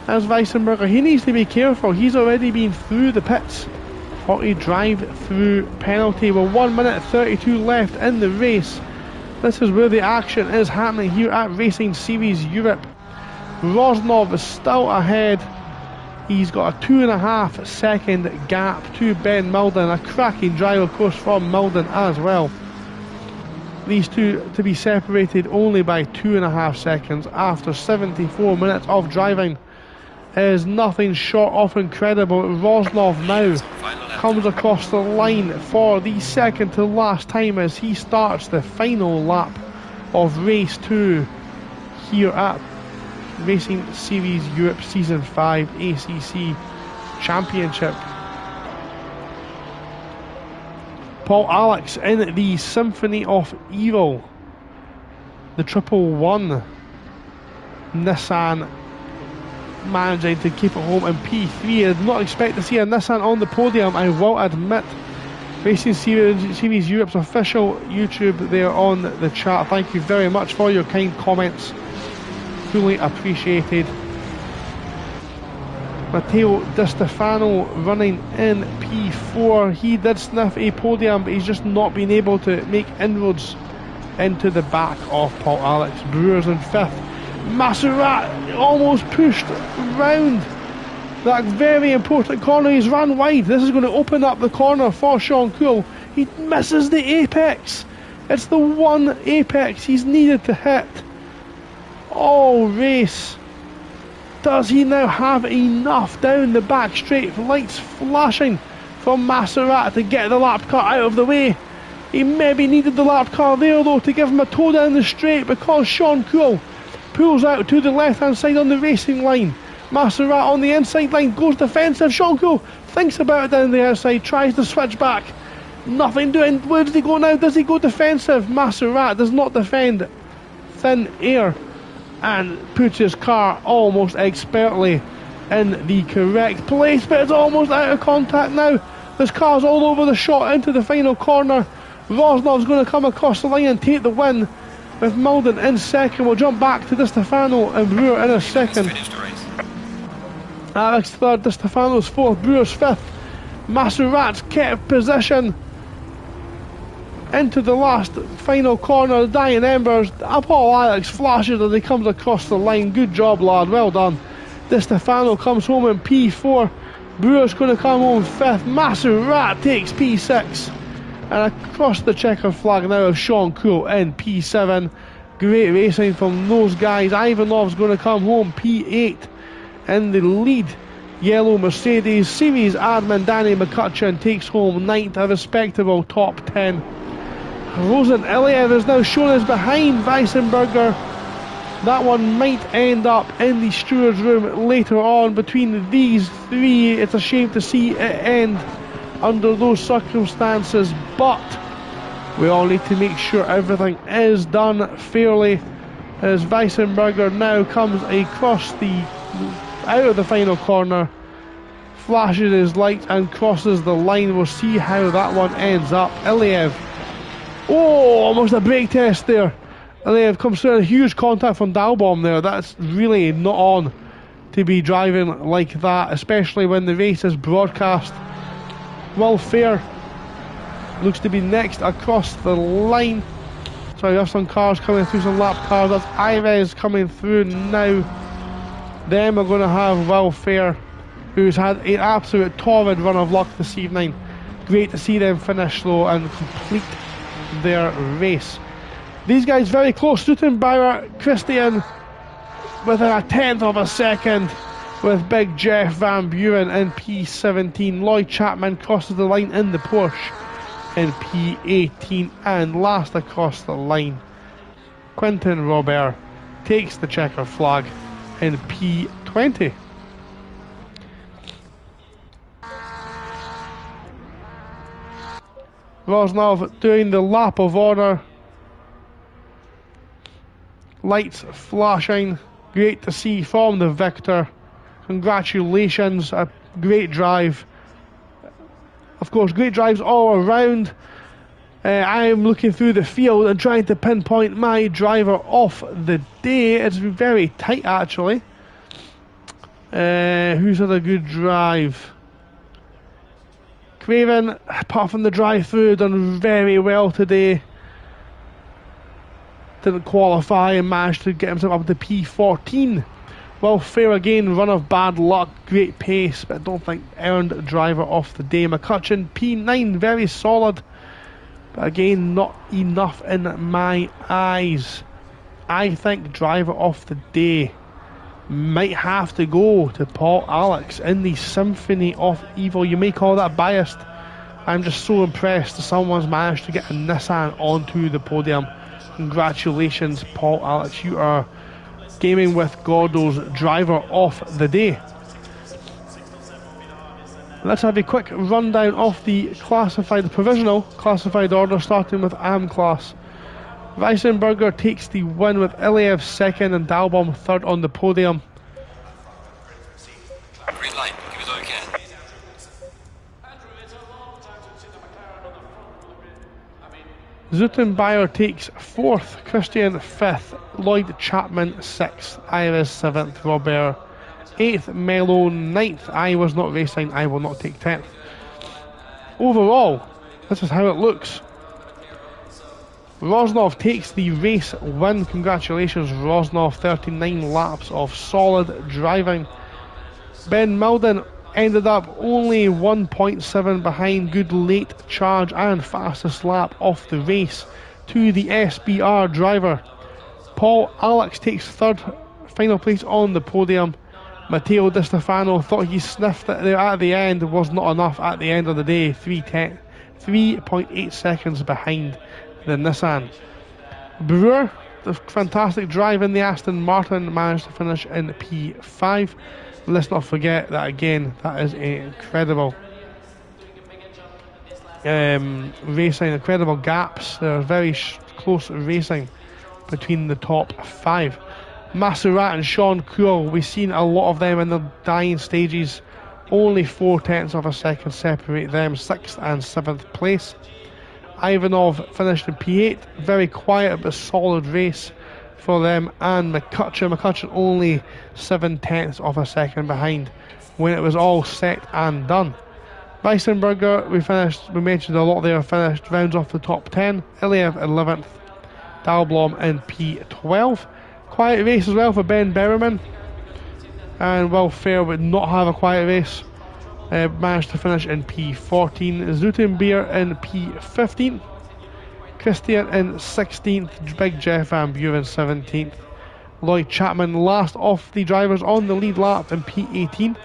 As Weissenberger, he needs to be careful. He's already been through the pits for a drive-through penalty with 1 minute 32 left in the race. This is where the action is happening here at Racing Series Europe. Rosnov is still ahead. He's got a 2.5 second gap to Ben Milden. A cracking drive, of course, from Milden as well. These two to be separated only by 2.5 seconds after 74 minutes of driving is nothing short of incredible. Rosnov now comes across the line for the second to last time as he starts the final lap of race 2 here at Racing Series Europe Season 5 ACC Championship. Paul Alex in the Symphony of Evil, the 111 Nissan, managing to keep it home in P3. I did not expect to see a Nissan on the podium, I will admit. Racing Series Europe's official YouTube there on the chat. Thank you very much for your kind comments. Fully appreciated. Matteo Di Stefano running in P4. He did sniff a podium, but he's just not been able to make inroads into the back of Paul Alex. Brewers in 5th. Masurat almost pushed round that very important corner. He's run wide. This is going to open up the corner for Sean Kuhl. He misses the apex. It's the one apex he's needed to hit all race. Does he now have enough down the back straight? Lights flashing from Masurat to get the lap car out of the way. He maybe needed the lap car there though to give him a tow down the straight, because Sean Kuhl pulls out to the left hand side on the racing line. Masurat on the inside line goes defensive. Sean Kuhl thinks about it down the outside, tries to switch back. Nothing doing. Where does he go now? Does he go defensive? Masurat does not defend. Thin air. And puts his car almost expertly in the correct place, but it's almost out of contact now. This car's all over the shot into the final corner. Rosnov's going to come across the line and take the win. with Malden in second. We'll jump back to Di Stefano and Brewer in a second. Alex third, Di Stefano's fourth, Brewer's fifth. Masurat's kept position into the last final corner. Dying Embers, Paul Alex flashes as he comes across the line. Good job, lad, well done. Di Stefano comes home in P4. Brewer's going to come home fifth. Masurat takes P6. And across the checkered flag now of Sean Cool in P7. Great racing from those guys. Ivanov's going to come home P8 in the lead yellow Mercedes. Series admin Danny McCutcheon takes home 9th, a respectable top 10. Rosen Iliev is now shown as behind Weissenberger. That one might end up in the steward's room later on between these three. It's a shame to see it end under those circumstances, but we all need to make sure everything is done fairly as Weissenberger now comes across out of the final corner, flashes his lights and crosses the line. We'll see how that one ends up. Iliev, oh, almost a brake test there. Iliev comes through a huge contact from Dalbaum there. That's really not on to be driving like that, especially when the race is broadcast. Will Fair looks to be next across the line. Sorry, there's some cars coming through, some lap cars. That's Ives coming through now. Then we're going to have Will Fair, who's had an absolute torrid run of luck this evening. Great to see them finish slow and complete their race. These guys very close. Stuttenbauer, Christian within a tenth of a second, with Big Jeff Van Buren in P17. Lloyd Chapman crosses the line in the Porsche in P18, and last across the line, Quentin Robert takes the checker flag in P20. Rosnov doing the lap of honour. Lights flashing. Great to see from the victor. Congratulations, a great drive. Of course, great drives all around. I am looking through the field and trying to pinpoint my driver of the day. It's very tight, actually. Who's had a good drive? Craven, apart from the drive-through, done very well today. Didn't qualify and managed to get himself up to P14. Well, Fair again, run of bad luck, great pace, but I don't think earned driver of the day. McCutcheon, P9, very solid, but again, not enough in my eyes. I think driver of the day might have to go to Paul Alex in the Symphony of Evil. You may call that biased. I'm just so impressed that someone's managed to get a Nissan onto the podium. Congratulations, Paul Alex. You are Gaming with Gordo's driver of the day. Let's have a quick rundown of the provisional classified order, starting with AM class. Weissenberger takes the win with Iliev second and Dalbaum third on the podium. Green light, give us all you can. Zutenbayer takes fourth, Christian fifth, Lloyd Chapman sixth, Iris seventh, Robert eighth, Mello ninth. I was not racing, I will not take 10th. Overall, this is how it looks. Rosnov takes the race win. Congratulations, Rosnov. 39 laps of solid driving. Ben Milden ended up only 1.7 behind. Good late charge and fastest lap of the race to the SBR driver. Paul Alex takes third, final place on the podium. Matteo Di Stefano thought he sniffed it there at the end, was not enough at the end of the day. 3.8 seconds behind the Nissan. Brewer, the fantastic drive in the Aston Martin, managed to finish in P5. Let's not forget that again, that is incredible racing, incredible gaps. There's very close racing between the top five. Masurat and Sean Cool, we've seen a lot of them in the dying stages. Only 0.4 of a second separate them, 6th and 7th place. Ivanov finished in P8. Very quiet but solid race for them. And McCutcheon only 7/10 of a second behind when it was all set and done. Weissenberger, we mentioned a lot there, finished rounds off the top 10. Iliev 11th. Dalblom in P12. Quiet race as well for Ben Berriman. And Will Fair would not have a quiet race. Managed to finish in P14. Zutenbier in P15. Christian in 16th. Big Jeff Van Buren 17th. Lloyd Chapman last off the drivers on the lead lap in P18.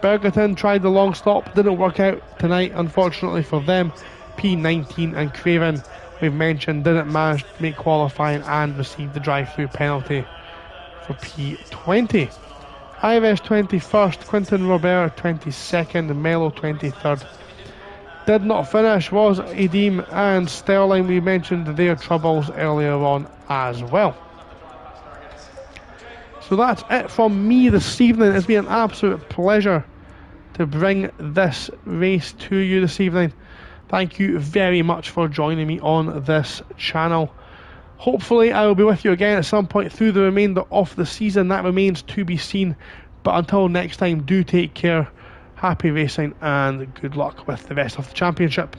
Bergerton tried the long stop, didn't work out tonight unfortunately for them. P19. And Craven, we've mentioned, didn't manage to make qualifying and received the drive-through penalty for P20. Ives 21st, Quinton Robert 22nd, Mello 23rd. Did not finish was Edim and Sterling. We mentioned their troubles earlier on as well. So that's it from me this evening. It's been an absolute pleasure to bring this race to you this evening. Thank you very much for joining me on this channel. Hopefully I will be with you again at some point through the remainder of the season. That remains to be seen. But until next time, do take care. Happy racing and good luck with the rest of the championship.